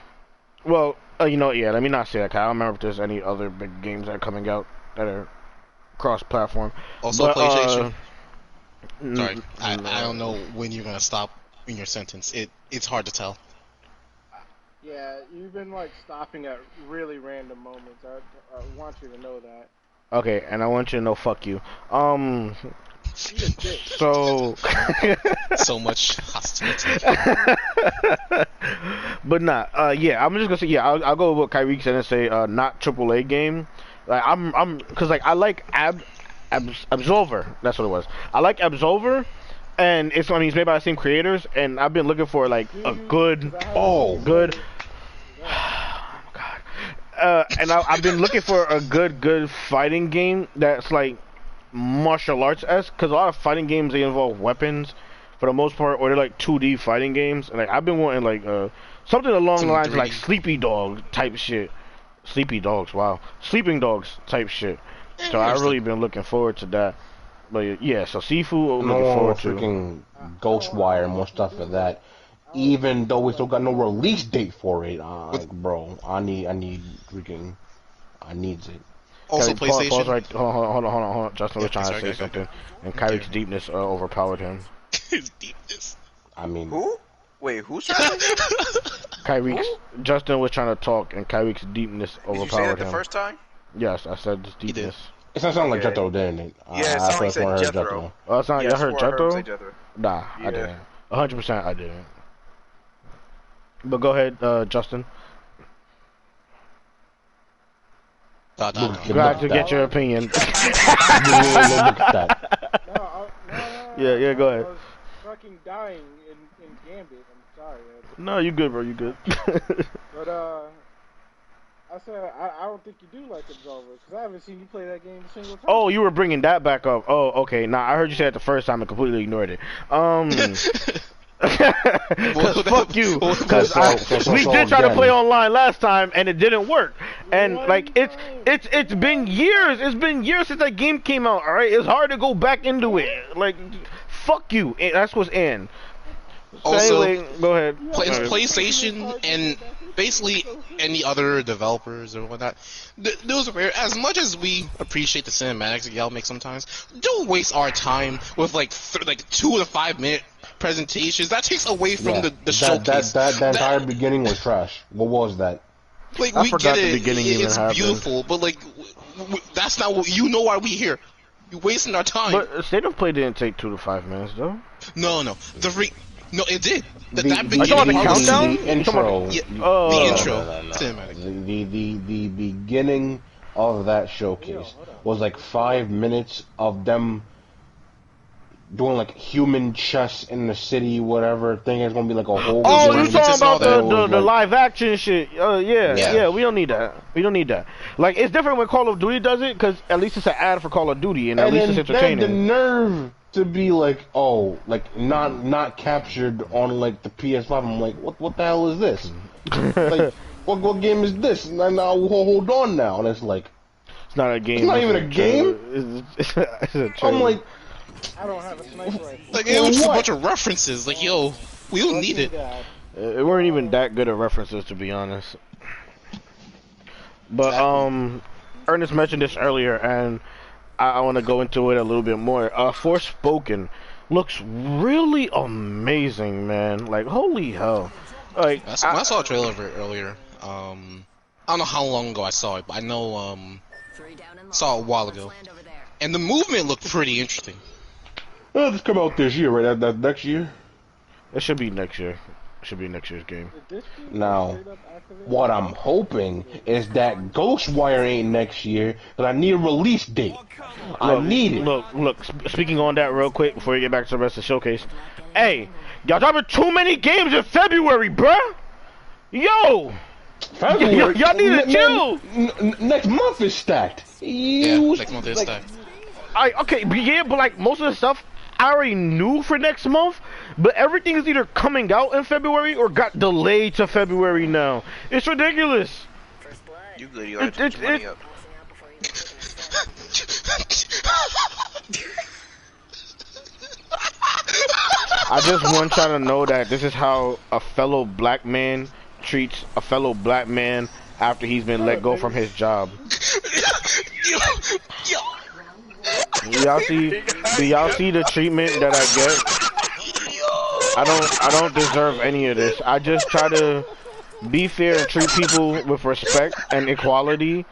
yeah, let me not say that, 'cause I don't remember if there's any other big games that are coming out that are cross-platform. Also, PlayStation. Sorry, I don't know when you're gonna stop in your sentence. It's hard to tell. Yeah, you've been like stopping at really random moments. I want you to know that. Okay, and I want you to know, fuck you. So so much hostility. But nah, yeah, I'm just gonna say, yeah, I'll go with what Kyrie said and say, not AAA game. Like cause like I like Absolver. That's what it was. I like Absolver, and it's made by the same creators, and I've been looking for like a good, good. And I've been looking for a good fighting game that's like martial arts-esque, because a lot of fighting games, they involve weapons, for the most part, or they're like 2D fighting games. And like I've been wanting like something along the lines of like Sleepy Dog type shit. Sleepy Dogs, wow. Sleeping Dogs type shit. So I've really been looking forward to that. But yeah, so Sifu, I'm looking forward to. Freaking Ghostwire and more stuff for that. Even though we still got no release date for it, like, bro, I need freaking, I needs it. Also, PlayStation. Pause right. Hold on. Justin was trying to say something, and Kyrie's deepness overpowered him. His deepness. I mean, Who? Wait, who's trying to Kyrie, Justin was trying to talk, and Kyrie's deepness Did you say overpowered that the him. first time? Yes, I said this deepness. it sounded like Okay. Jethro, didn't it? Yeah, it sounded like said Jethro. Oh, it's not. Yeah, You I heard swore I heard him say Jethro? Jethro. Nah, Yeah. I didn't. 100% I didn't. But go ahead, Justin. Glad to get your opinion. Look at that. Yeah, go ahead. I was fucking dying in Gambit. I'm sorry. No, you good, bro. You good. But I said I don't think you do like Absolver because I haven't seen you play that game a single time. Oh, you were bringing that back up. Oh, okay. Nah, I heard you say it the first time and completely ignored it. Cause fuck you. Cause we did try to play online last time and it didn't work. And like it's been years. It's been years since that game came out. All right, it's hard to go back into it. Like, fuck you. That's what's in. Also, anyway, go ahead. PlayStation and basically any other developers or whatnot. Those are as much as we appreciate the cinematics that y'all make sometimes. Don't waste our time with like 2 to 5 minute presentations. That takes away from the showcase. That entire beginning was trash. What was that? Like, I we forgot get the it. beginning even It's happened. beautiful, but like that's not what you know. Why we here? You're wasting our time. But State of Play didn't take 2 to 5 minutes though. No, no, it did. That Are you beginning talking about the part was- countdown? The intro. Yeah, Oh. the intro. No. Cinematic. The beginning of that showcase was like 5 minutes of them doing like human chess in the city, whatever. Thing is gonna be like a whole. Oh, game. you talking about the Like- live action shit? Yeah. Yeah. We don't need that. We don't need that. Like, it's different when Call of Duty does it, because at least it's an ad for Call of Duty, and at least it's entertaining. Then the nerve to be like, oh, like not captured on like the PS5. I'm like, what the hell is this? Like, what game is this? And now hold on now, and it's like, It's not a game. It's not even a game? It's a trailer. I'm like, I don't have a sniper rifle. Like, it was just a What? bunch of references. Like, yo, we don't need it. It weren't even that good of references, to be honest. But Ernest mentioned this earlier, and I want to go into it a little bit more. Forspoken looks really amazing, man. Like, holy hell! Like, I saw a trailer of it earlier. I don't know how long ago I saw it, but I know saw it a while ago, and the movement looked pretty interesting. it'll just come out this year, right? That next year. it should be next year. It should be next year's game. Now, what I'm hoping is that Ghostwire ain't next year, but I need a release date. I need it. Look. Speaking on that real quick before you get back to the rest of the showcase. Hey, y'all dropping too many games in February, bruh. Yo. February, Y'all need to chill. Next month is stacked. Yeah, next month is stacked. But like most of the stuff I already knew for next month, but everything is either coming out in February or got delayed to February now. It's ridiculous. You good? You gotta put your money up. I just want y'all to know that this is how a fellow black man treats a fellow black man after he's been let go from his job. Do y'all see the treatment that I get? I don't deserve any of this. I just try to be fair and treat people with respect and equality,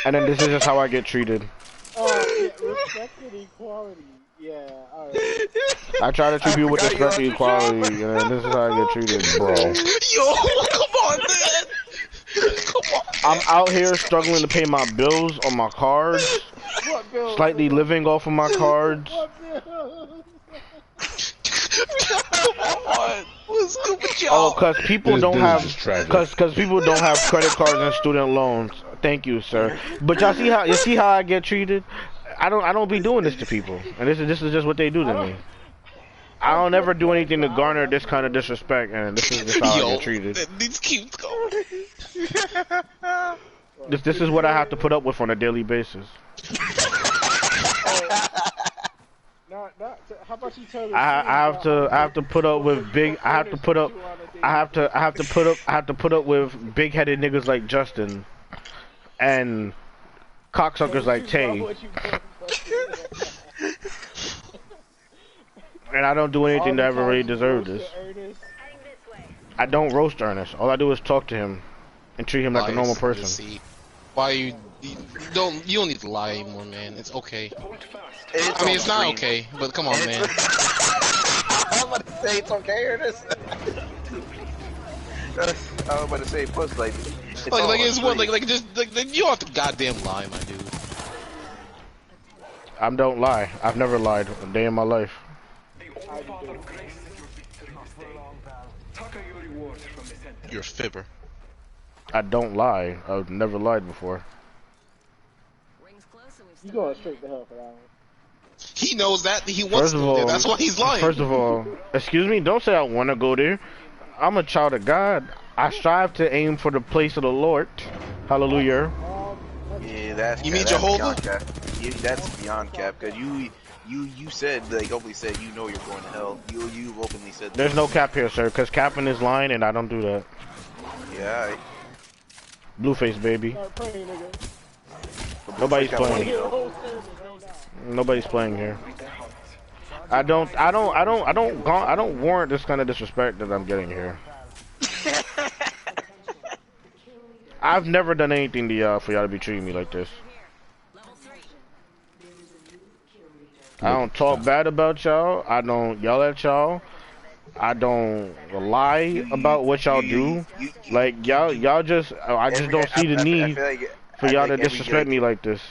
and then this is just how I get treated. Oh, yeah, respect and equality. Yeah, alright. I try to treat people with respect and equality, and this is how I get treated, bro. Yo, come on, man. Come on. I'm out here struggling to pay my bills on my cards, What bill? slightly living off of my cards. What bill? Come on. What's good with Oh, y'all? cause people This don't is have, just tragic. cause people don't have credit cards and student loans. Thank you, sir. But y'all see how I get treated? I don't be doing this to people, and this is just what they do to me. I don't ever do anything to garner this kind of disrespect, and this is just how I Yo, get treated. these keeps going. This is what I have to put up with on a daily basis. How about you tell I have to put up with big. I have to put up with big-headed niggas like Justin, and cocksuckers like Tay. And I don't do anything to ever really deserve this. I don't roast Ernest. All I do is talk to him and treat him like a normal person. Why you don't need to lie anymore, man. It's okay. I mean, it's not okay, but come on, man. I'm about to say it's okay, Ernest. I was about to say, plus, like it's one, just you don't have to goddamn lie, my dude. I don't lie. I've never lied a day in my life. You're a fibber. I don't lie. I've never lied before. You going straight to hell for that one. He knows that. He wants to go there. That's why he's lying. First of all, excuse me, don't say I want to go there. I'm a child of God. I strive to aim for the place of the Lord. Hallelujah. Yeah, that's you mean Jehovah? That's beyond cap, because you said, like, openly said, you know you're going to hell. You openly said that. There's no cap here, sir, because capping is lying, and I don't do that. Yeah, Blueface, baby. Nobody's playing. Nobody's playing here. I don't warrant this kind of disrespect that I'm getting here. I've never done anything to y'all for y'all to be treating me like this. I don't talk bad about y'all. I don't yell at y'all. I don't lie about what y'all do. Like y'all just, I just don't see the need for y'all to disrespect me like this.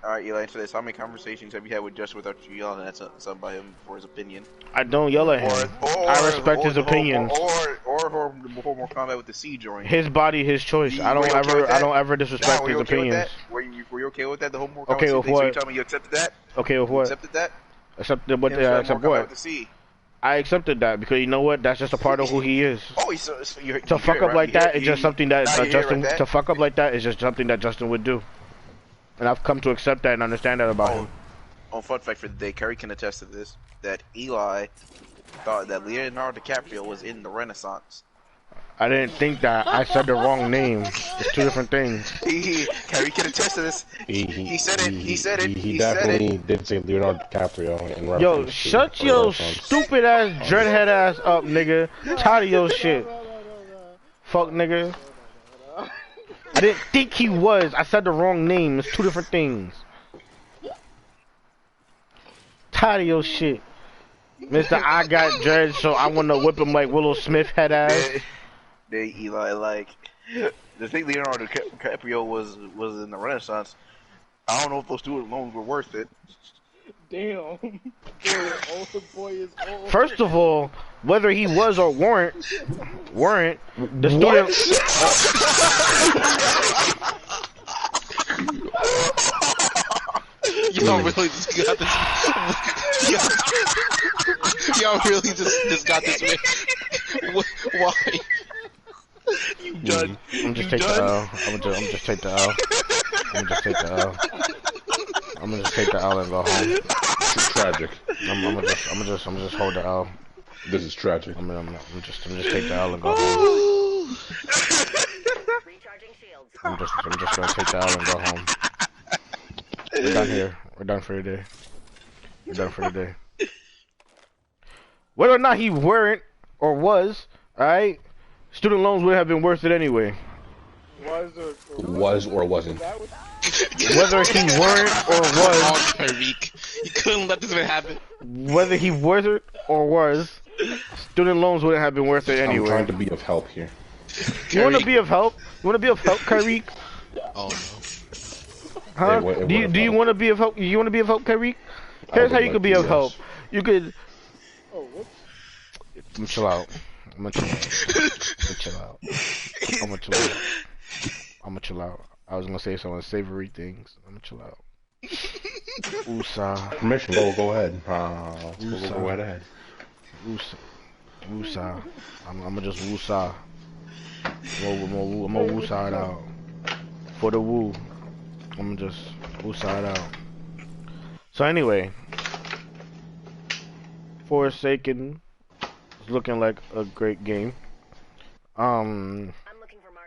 Alright, Eli, answer this. How many conversations have you had with Justin without you yelling at something by him for his opinion? I don't yell at him. I respect his opinions. Or before more combat with the C joint. His body, his choice. I don't ever disrespect his opinions. Were you okay with that? The whole more okay with what? So you tell me you accepted that? Okay with what? Accepted that? Accepted what? Accept what? I accepted that because you know what? That's just a part of who he is. Oh, to fuck up like that is just something that Justin. To fuck up like that is just something that Justin would do. And I've come to accept that and understand that about him. Fun fact for the day, Kerry can attest to this, that Eli thought that Leonardo DiCaprio was in the Renaissance. I didn't think that. I said the wrong name. It's two different things. Kerry can attest to this. He said it. He definitely did say Leonardo DiCaprio in reference. Yo, shut your stupid ass, dreadhead ass up, nigga. Tired of your shit. Fuck, nigga. I didn't think he was. I said the wrong name. It's two different things. Tired of your shit. Mr. I got dreads, so I want to whip him like Willow Smith head ass. They Eli, like, the thing Leonardo DiCaprio was in the Renaissance. I don't know if those student loans were worth it. Damn. The boy is old. First of all, whether he was or weren't, the student. Y'all really just got this. Y'all really just got this. Why? You done? I'm just take the L. I'm just take the L. I'm just take the L. I'm gonna just take the L and go home. It's tragic. I'm gonna just hold the L. This is tragic. I'm just take the L and go home. I'm just gonna take the L and go home. We're done here. We're done for the day. We're done for the day. Whether or not he weren't or was, alright, student loans would have been worth it anyway. Was or wasn't. Whether he weren't or was. You couldn't let this man happen. Whether he wasn't or was, student loans wouldn't have been worth it anyway. I'm trying to be of help here. You want to be of help? You want to be of help, Kyrie? Oh no. Huh? Do you want to be of help? You want to be of help, Kyrie? Here's how you could be of help. You could. Oh, whoops. I'm chill out. I'm gonna chill out. I'm gonna chill out. I was gonna say some unsavory things. I'm gonna chill out. Usa. Permission. Go ahead. Go right ahead. Woos- Woosah. I'm gonna just woosah. I'm gonna Hey, what you woosah it say? out. For the woo. I'm gonna just woosah it out. So anyway, Forsaken is looking like a great game.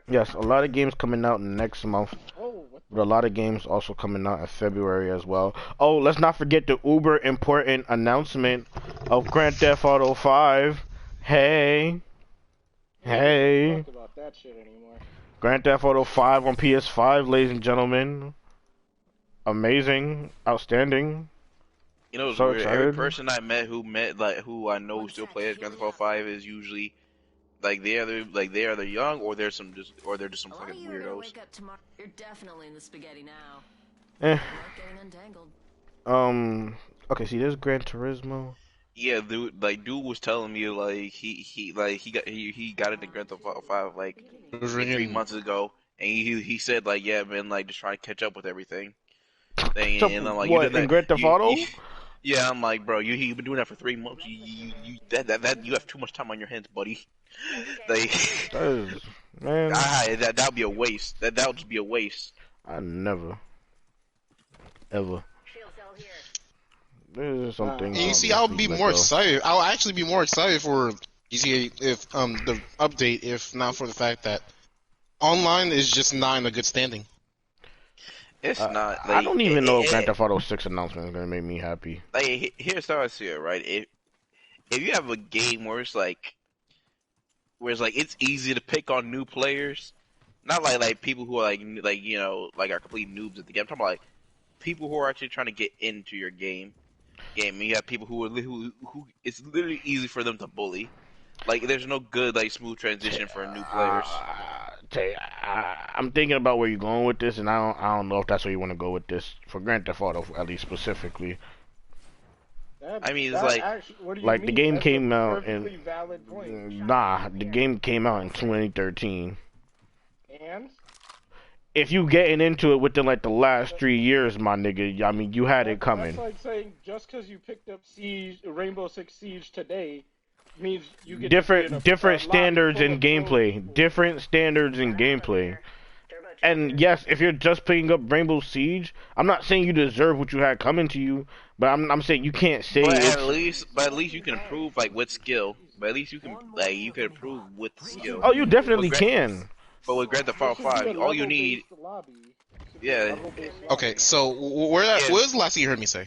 Yes, a lot of games coming out next month, Oh, what but a lot of games also coming out in February as well. Oh, let's not forget the uber important announcement of Grand Theft Auto 5. Hey, the? Nobody wants to hey, talk about that shit anymore. Grand Theft Auto 5 on PS5, ladies and gentlemen. Amazing, outstanding. You know, it's So weird. Every excited. person I met who I know still plays Grand Theft Auto 5 is usually like they are young or they're just some A lot of fucking you are gonna weirdos. wake up tomorrow. You're definitely in the spaghetti now. Eh. Good luck getting untangled. Okay, see, there's Gran Turismo. Yeah, dude was telling me like he got into Grand Theft Auto 5 It was like three ringing. months ago, and he said like yeah man like just trying to catch up with everything. So, And I'm like you what, did in that Grand Theft you Auto? yeah I'm like bro you've been doing that for 3 months that you have too much time on your hands buddy. Like That is, man, that would be a waste. That would just be a waste. I never, ever. There's something. And you see, that I'll we be let more go. excited. I'll actually be more excited for GTA if the update, if not for the fact that online is just not in a good standing. It's not I like don't even know if Grand Theft Auto 6 announcement is gonna make me happy. here's how I see it, right? If you have a game where it's like it's easy to pick on new players, not like people who are like you know like are complete noobs at the game. I'm talking about like people who are actually trying to get into your game. And you have people who it's literally easy for them to bully. Like there's no good like smooth transition for new players. I'm thinking about where you're going with this, and I don't know if that's where you want to go with this for Grand Theft Auto, at least specifically. I mean, it's like Actually, what do you Like mean? the game That's came a out perfectly in valid point. nah, the game came out in 2013. And If you getting into it within like the last 3 years, my nigga, I mean you had it that's coming. like saying just because you picked up Rainbow Six Siege today means you get Different standards in in gameplay. Different standards in gameplay. And yes, if you're just picking up Rainbow Siege, I'm not saying you deserve what you had coming to you, but I'm saying you can't say but at least you can improve like with skill. But at least you can improve with skill. Oh, you With definitely Gra- can. but with Grand Theft Auto 5, all you need, yeah, Okay, so where's the last thing you heard me say?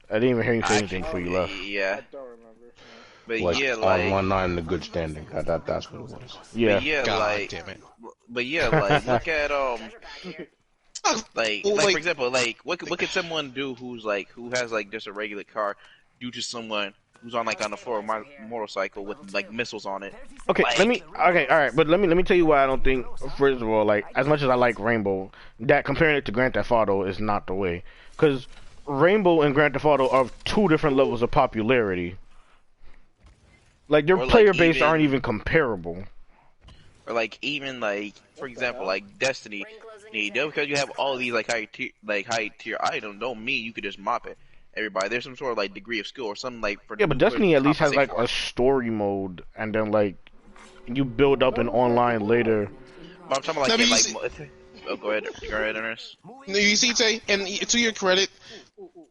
I didn't even hear you say I, anything before you left. yeah, I don't remember. but Like yeah, online, not in the good standing. That's what it was. Yeah. but yeah, God like, damn it. but yeah, like look at like Well, for example, like what could someone do who has like just a regular car due to someone who's on like on the floor of my motorcycle with like missiles on it? Okay, Like, all right, but let me tell you why I don't think. First of all, like as much as I like Rainbow, that comparing it to Grand Theft Auto is not the way, because Rainbow and Grand Theft Auto are two different levels of popularity. Like their Or, like, player base even- aren't even comparable. or like even like for example like Destiny, because you have all these like high tier items don't mean you could just mop it. Everybody, there's some sort of like degree of skill or something like for Yeah, but new players Destiny to at least has compensate like for a it. story mode, and then like you build up in online later. But I'm talking about No, like, but you oh, go ahead, Ernest. No, you see, Tay, and to your credit,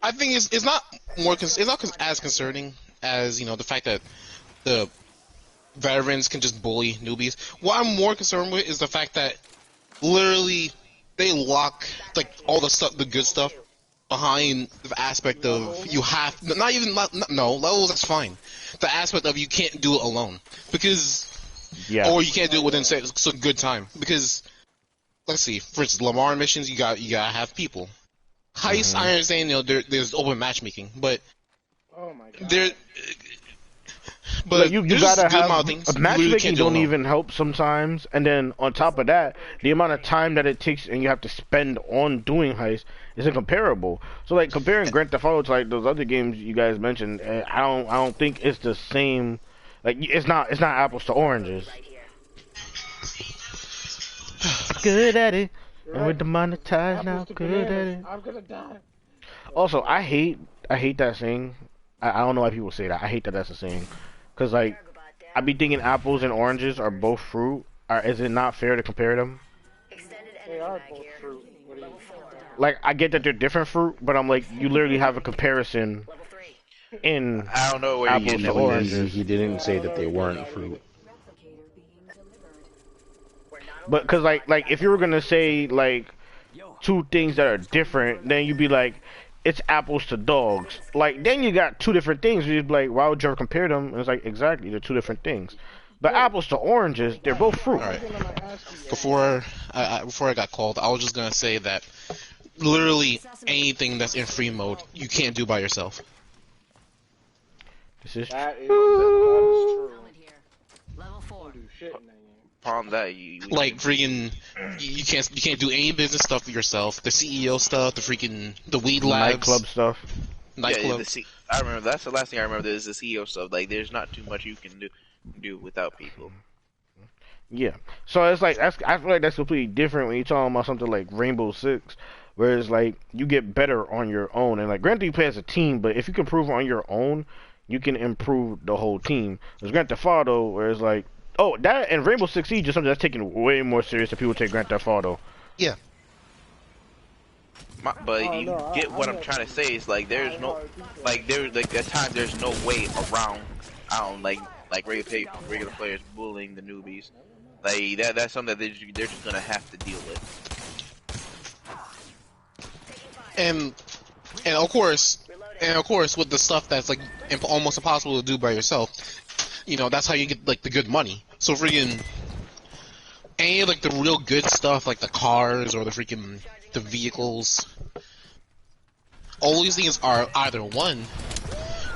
I think it's not as concerning as the fact that the veterans can just bully newbies. What I'm more concerned with is the fact that literally they lock like all the stuff, the good stuff, behind the aspect of you have no levels. That's fine. The aspect of you can't do it alone because, Yeah. or you can't do it within some good time because. Let's see. For instance, Lamar missions, you gotta have people. Heist, I understand. There's open matchmaking, but Oh my god. there. But Like you there's gotta a good have amount of things you matchmaking really can't do don't alone. even help sometimes, and then on top of that, the amount of time that it takes and you have to spend on doing heists isn't comparable. So like comparing Grand Theft Auto to like those other games you guys mentioned, I don't think it's the same. Like it's not apples to oranges. Good at it, and we're demonetized now. Apples to Good at bananas. it. I'm gonna die. Also, I hate that saying. I don't know why people say that. I hate that that's a saying. Cause like I be thinking apples and oranges are both fruit. Is it not fair to compare them? They are both fruit. What do you? Like I get that they're different fruit, but I'm like you literally have a comparison in I don't know where you're apples getting to it with oranges. He didn't Yeah, I say don't that know they where you're weren't getting fruit. But cause like if you were gonna say like two things that are different, then you'd be like it's apples to dogs. Like then you got two different things. You'd be like, why would you ever compare them? And it's like exactly they're two different things. But Yeah. apples to oranges, they're both fruit. All right. Something I might ask you, Before I got called, I was just gonna say that literally anything that's in free mode you can't do by yourself. This is that is true. true. Level 4. Don't do shit in that game. upon that. You Like freaking, you can't do any business stuff yourself. The CEO stuff, the weed labs, Nightclub stuff. nightclub. I remember that's the last thing I remember. Is the CEO stuff. Like, there's not too much you can do without people. Yeah. So it's like I feel like that's completely different when you're talking about something like Rainbow Six, whereas like you get better on your own. And like granted you play as a team, but if you can improve on your own, you can improve the whole team. There's Grand Theft Auto, where it's like, oh, that and Rainbow Six Siege is something that's taken way more serious than people take Grand Theft Auto. Yeah. But Oh, you no, get what I'm I'm trying to say is like there's no like at times there's no way around like regular players bullying the newbies. Like that's something that they're just gonna have to deal with. And of course with the stuff that's like almost impossible to do by yourself, you know, that's how you get like the good money. So freaking any like the real good stuff like the cars or the vehicles, all these things are either one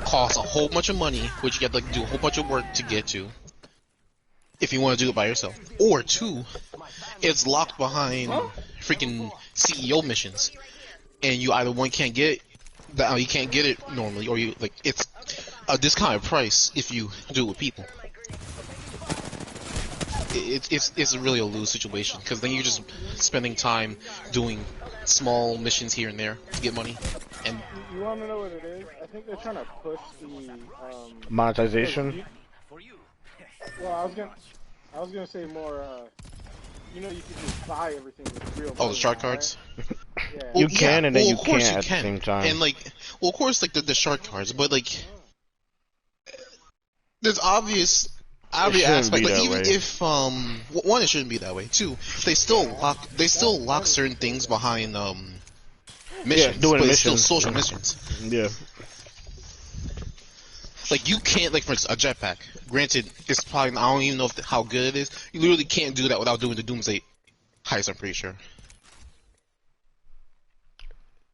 cost a whole bunch of money, which you have to like do a whole bunch of work to get to if you want to do it by yourself, or two, it's locked behind freaking CEO missions, and you either one can't get that, you can't get it normally, or you like it's a discounted price if you do it with people. It's really a lose situation because then you're just spending time doing small missions here and there to get money, and You want to know what it is? I think they're trying to push the Monetization. Well, I was gonna say more. You know, you can just buy everything with real. oh, money the shark now, cards. Right? Yeah. You can, and then you of course can't you at the can. same time. And like, well, of course, like the shark cards, but like, there's obvious shouldn't aspect. be Like that even way. if one, it shouldn't be that way. Two, they still lock certain things behind missions, doing but it's still missions. social missions. Yeah. Like you can't, like for instance, a jetpack. Granted, it's probably I don't even know how good it is. You literally can't do that without doing the Doomsday heist. I'm pretty sure.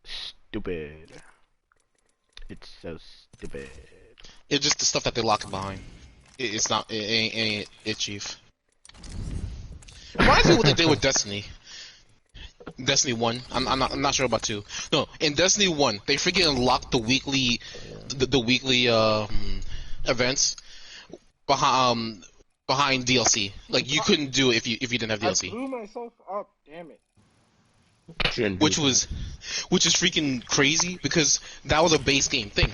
Stupid. It's so stupid. It's just the stuff that they lock behind. It's not. It ain't it, Chief. Reminds me of what they did with Destiny. Destiny 1. I'm not sure about 2. No, in Destiny 1, they freaking unlocked the weekly events behind DLC. Like you couldn't do it if you didn't have I DLC. blew myself up. Damn it. Shouldn't do Which that. is freaking crazy because that was a base game thing.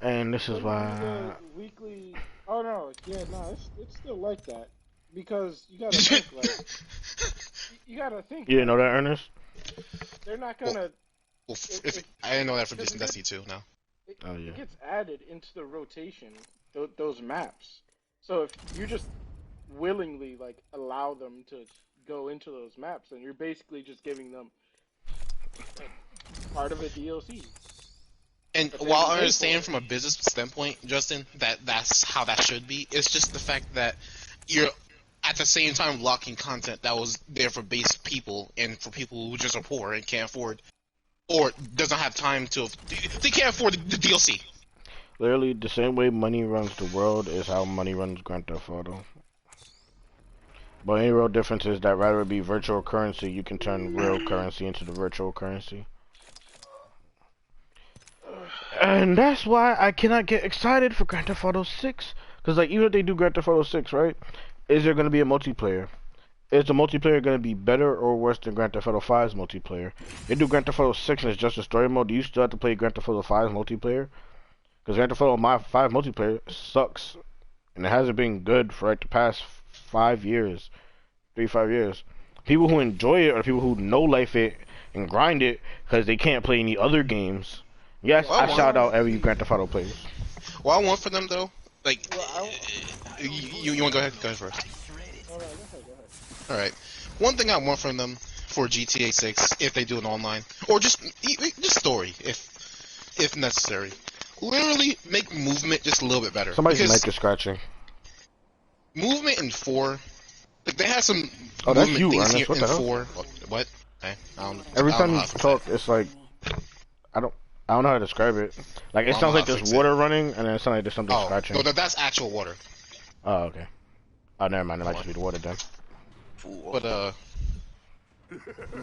And this is why. The weekly. Oh no, yeah, no, it's still like that because you gotta think like you gotta think. You didn't know that, Ernest? They're not gonna. Well, if I didn't know that from Destiny 2 now. Oh, yeah. It gets added into the rotation, those maps. So if you just willingly like allow them to go into those maps, then you're basically just giving them part of a DLC. And But they while I pay understand for from a business standpoint, Justin, that's how that should be, it's just the fact that you're at the same time locking content that was there for base people and for people who just are poor and can't afford or doesn't have time to. They can't afford the DLC. Literally, the same way money runs the world is how money runs Grand Theft Auto. But any real difference is that rather it be virtual currency, you can turn real currency into the virtual currency. And that's why I cannot get excited for Grand Theft Auto 6. Because, like, even if they do Grand Theft Auto 6, right? Is there going to be a multiplayer? Is the multiplayer going to be better or worse than Grand Theft Auto 5's multiplayer? They do Grand Theft Auto 6 and it's just a story mode. Do you still have to play Grand Theft Auto 5's multiplayer? Because Grand Theft Auto 5 multiplayer sucks, and it hasn't been good for like the past 5 years, 3 5 years. People who enjoy it are people who know life it and grind it because they can't play any other games. Yes, Well, I shout out every Grand Theft Auto player. What I want for them though, like, Well, you want to go ahead? Go ahead first. All right, go ahead. All right. One thing I want from them for GTA 6, if they do an online, or just story, if necessary, literally make movement just a little bit better. Somebody's Because mic is scratching. movement in 4, like they had some Oh, that's movement you, things Ernest. here What in the hell? 4. What? Okay. Every I don't time know you how to fix talk, that. it's like I don't know how to describe it. Like it I don't sounds know like how to there's fix it. water running, and then it sounds like there's something Oh, scratching. no, that's actual water. Oh, okay. Oh, never mind. It might just be the water then. But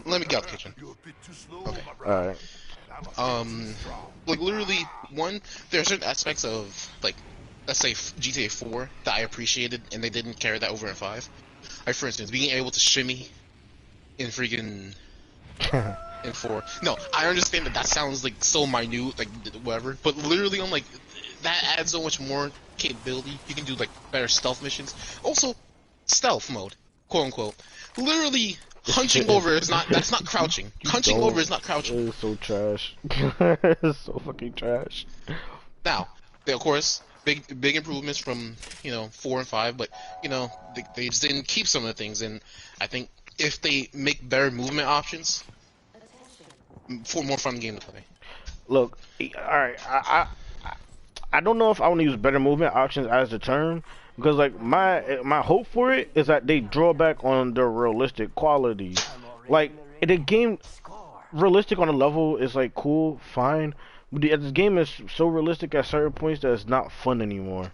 let me get out the kitchen. Okay. All right. Like literally, there are certain aspects of, like, let's say GTA 4 that I appreciated, and they didn't carry that over in 5. Like, for instance, being able to shimmy in freaking in 4. No, I understand that sounds like so minute, like whatever, but literally, I'm like, that adds so much more capability. You can do like better stealth missions. Also, stealth mode, quote unquote. Literally, hunching over is not. That's not crouching. Hunching over is not crouching. It's so trash. It's so fucking trash. Now, of course, big improvements from 4 and 5, but they just didn't keep some of the things, and I think if they make better movement options, for more fun game to play. Look, alright, I don't know if I want to use better movement options as the term, because like my hope for it is that they draw back on the realistic qualities. Like the game, realistic on a level is like cool, fine, but this game is so realistic at certain points that it's not fun anymore.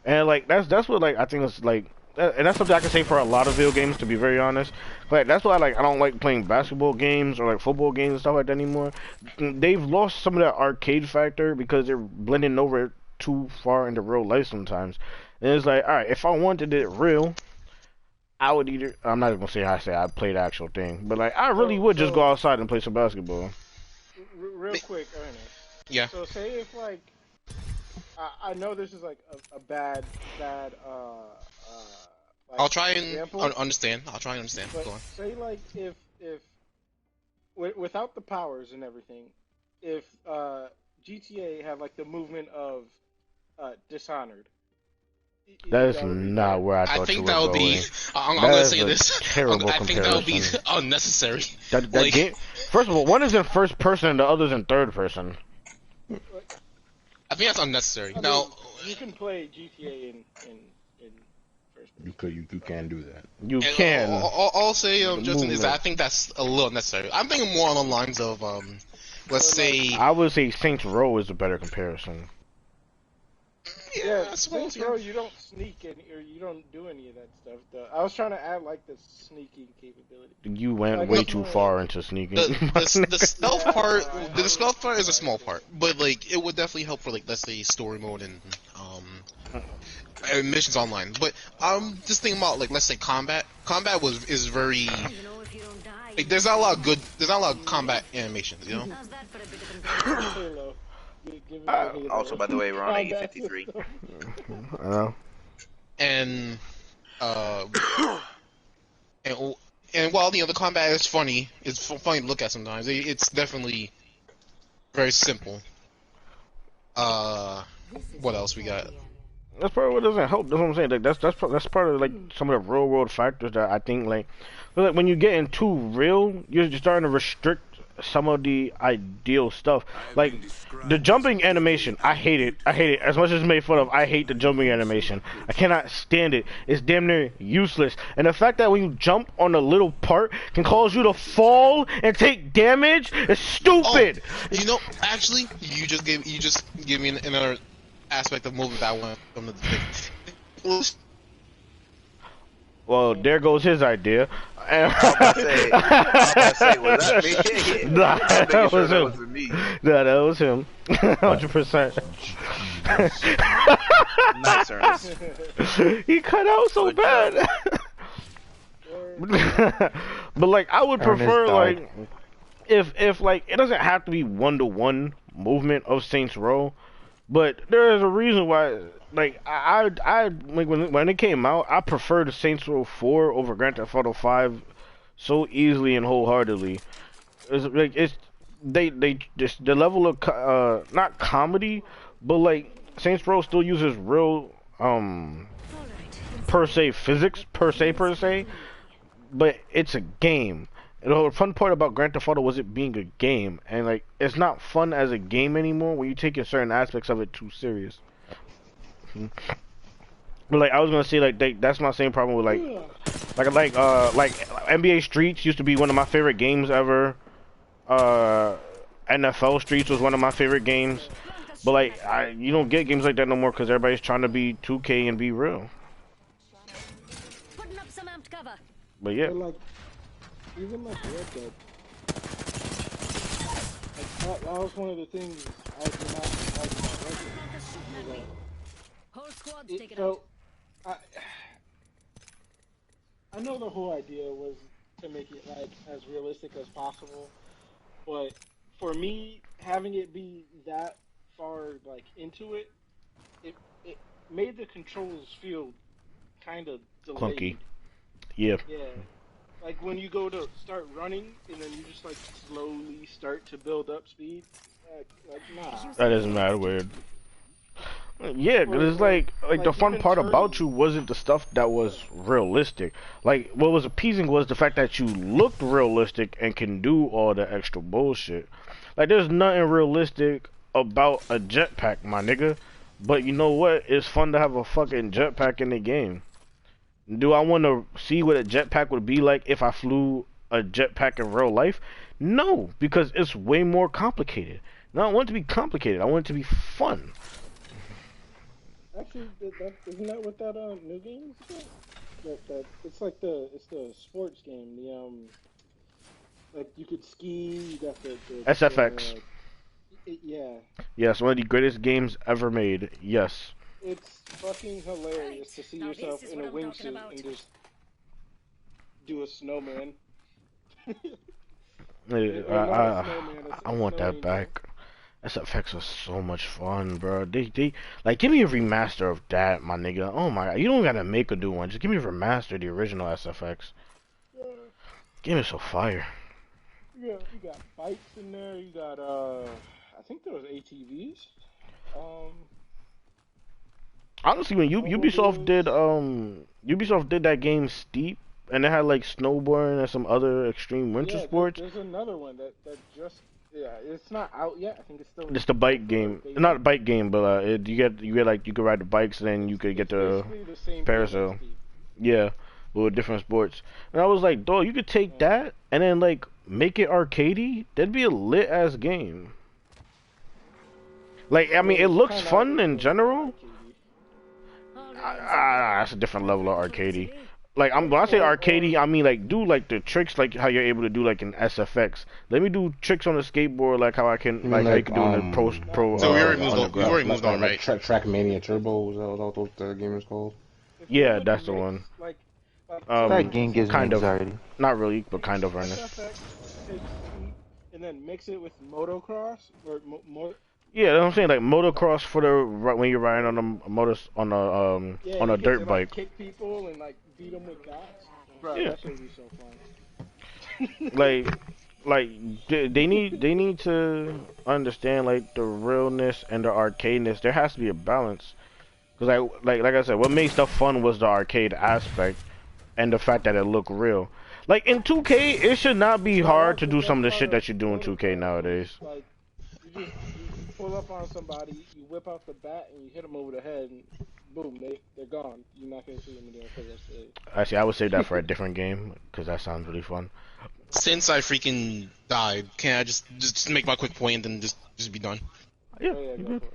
And like that's what like I think it's like. And that's something I can say for a lot of video games, to be very honest. Like that's why I don't like playing basketball games or like football games and stuff like that anymore. They've lost some of that arcade factor because they're blending over too far into real life sometimes. And it's like, all right, if I wanted it real, I would either. I'm not even gonna say how I say I play the actual thing, but like I really would just go outside and play some basketball. Real quick, Ernest. Yeah. So say if like, I know this is like a bad like, I'll try and example, understand. I'll try and understand. but Go on. say like if without the powers and everything, if GTA have like the movement of Dishonored. That is not where I thought I you think were that would going. be. I'm gonna say a this. terrible I think that would be comparison. unnecessary. That Like- game, first of all, one is in first person and the other's in third person. I think that's unnecessary. I now, mean, you can play GTA in first person. You can do that. You and can. I'll say, The Justin, is that I movement. think that's a little unnecessary. I'm thinking more on the lines of, let's say, I would say Saints Row is a better comparison. Yeah, I suppose, Saints Row, you don't sneak or you don't do any of that stuff. I was trying to add like the sneaking capability. You went Like, way look, too far into sneaking. the stealth Yeah, part, I the know. stealth part is a small part, but like it would definitely help for like let's say story mode and missions online. But just thinking about like let's say combat. Combat is very You know, if you don't die, like there's not a lot of combat animations, you know. how's that for a bit of comparison? Halo. Give me Halo. Also, by the way, we're on Combat 8:53. system. I know. And and while the combat is funny, it's funny to look at sometimes. It's definitely very simple. What else we got? That's probably what doesn't help. That's what I'm saying. Like that's part of like some of the real world factors that I think like when you get in too real, you're just starting to restrict some of the ideal stuff. Like the jumping animation, I hate it. I hate it as much as it's made fun of. I hate the jumping animation. I cannot stand it. It's damn near useless. And the fact that when you jump on a little part can cause you to fall and take damage is stupid. Oh, actually, you just gave me another aspect of movement that I want from the thing. Well, there goes his idea. I'm about to say, was that me? Nah, I'm making that sure was that him. wasn't me. Nah, that was him. 100%. Nice, Ernest. He cut out so Good bad. But like, I would Ernest prefer died. like, if like it doesn't have to be 1-to-1 movement of Saints Row. But there is a reason why. Like I like when it came out, I preferred Saints Row 4 over Grand Theft Auto 5 so easily and wholeheartedly. It's like they just the level of not comedy, but like Saints Row still uses real per se physics per se, but it's a game. And the fun part about Grand Theft Auto was it being a game, and like it's not fun as a game anymore when you take certain aspects of it too serious. But like I was gonna say, like that's my same problem with like NBA Streets used to be one of my favorite games ever. NFL Streets was one of my favorite games, but like you don't get games like that no more because everybody's trying to be 2K and be real. Putting up some amped cover. But yeah. But like, even like Red Dead, like, that was one of the things I was not like about Red Dead. Whole squad's It taken felt, I know the whole idea was to make it like as realistic as possible, but for me, having it be that far like into it, it made the controls feel kind of delayed. Clunky. Yeah. Yeah. Like when you go to start running and then you just like slowly start to build up speed. Like nah. That doesn't matter weird. Yeah, because it's like the fun even part turning- about you wasn't the stuff that was realistic. Like what was appeasing was the fact that you looked realistic and can do all the extra bullshit. Like there's nothing realistic about a jetpack, my nigga. But you know what? It's fun to have a fucking jetpack in the game. Do I want to see what a jetpack would be like if I flew a jetpack in real life? No, because it's way more complicated. No, I don't want it to be complicated. I want it to be fun. Actually, isn't that what that new game is? That it's like the sports game. The like you could ski. You got the SFX. Yeah. Yes, one of the greatest games ever made. Yes. It's fucking hilarious to see Now yourself this is in a what I'm talking wingsuit about. and just do a snowman. I want that back. SFX was so much fun, bro. They like give me a remaster of that, my nigga. Oh my god, you don't gotta make a new one. Just give me a remaster, the original SFX. Game is so fire. Yeah, you got bikes in there. You got I think there was ATVs. Honestly, when Ubisoft did that game Steep, and it had like snowboarding and some other extreme winter sports. There's another one that just it's not out yet. I think it's still. It's the bike game, not a bike game, but you get like you could ride the bikes, and then you could get the parasail. Yeah, with different sports. And I was like, dog, you could take that and then like make it arcadey. That'd be a lit ass game. Like I mean, it looks fun in general. That's a different level of arcadey. Like when I say arcadey, I mean like do like the tricks like how you're able to do like in SFX. Let me do tricks on the skateboard like how I can like how you can do in the pro. So we already moved on, right? Trackmania Turbo, is that what the game is called? Yeah, that's the one. That game gives kind me of anxiety. not really, but kind of Ernest. SFX takes and then mix it with motocross or Yeah, that's what I'm saying, like motocross for the when you're riding on a dirt bike. Kick people and like beat them with bats. Bro, Yeah. that should be so fun. like they need to understand like the realness and the arcadeness. There has to be a balance. Cause like I said, what made stuff fun was the arcade aspect and the fact that it looked real. Like in 2K, it should not be hard to do some of the shit that you do in 2K nowadays. Like you pull up on somebody, you whip out the bat and you hit them over the head, and boom, they're gone. You're not gonna see them again for the rest of the day. Actually, I would save that for a different game because that sounds really fun. Since I freaking died, can I just make my quick point and then just be done? Yeah. Oh, yeah, go for it.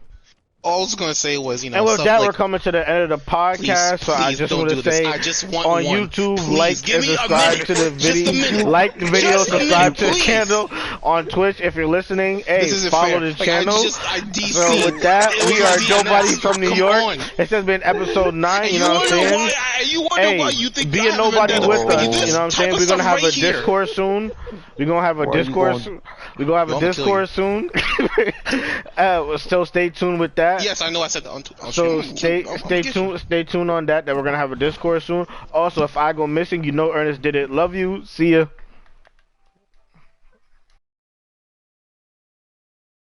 All I was gonna say was, And with stuff that, like, we're coming to the end of the podcast. So I please just don't want to do this. say I just want on one. YouTube, Please, like give and me a subscribe minute. to the Just a video. minute. Like the video, Just a subscribe minute, to the please. channel on Twitch if you're listening. Hey, This isn't follow fair. the Like, channel. I DC. So with that, It we was are DNS. Nobodies from New Come York. on. This has been episode 9. You know what I'm saying? You wonder Hey, why you think be I a haven't nobody been with done. us. This You know what I'm type saying? of We're gonna stuff have a right here. Discord soon. We're gonna have a Why are you Discord. going- We're gonna have a I'm gonna kill Discord soon. We'll still stay tuned with that. that. Yes, I know I said that on So stream. stay tuned on that. That we're gonna have a Discord soon. Also, if I go missing, you know Ernest did it. Love you. See ya.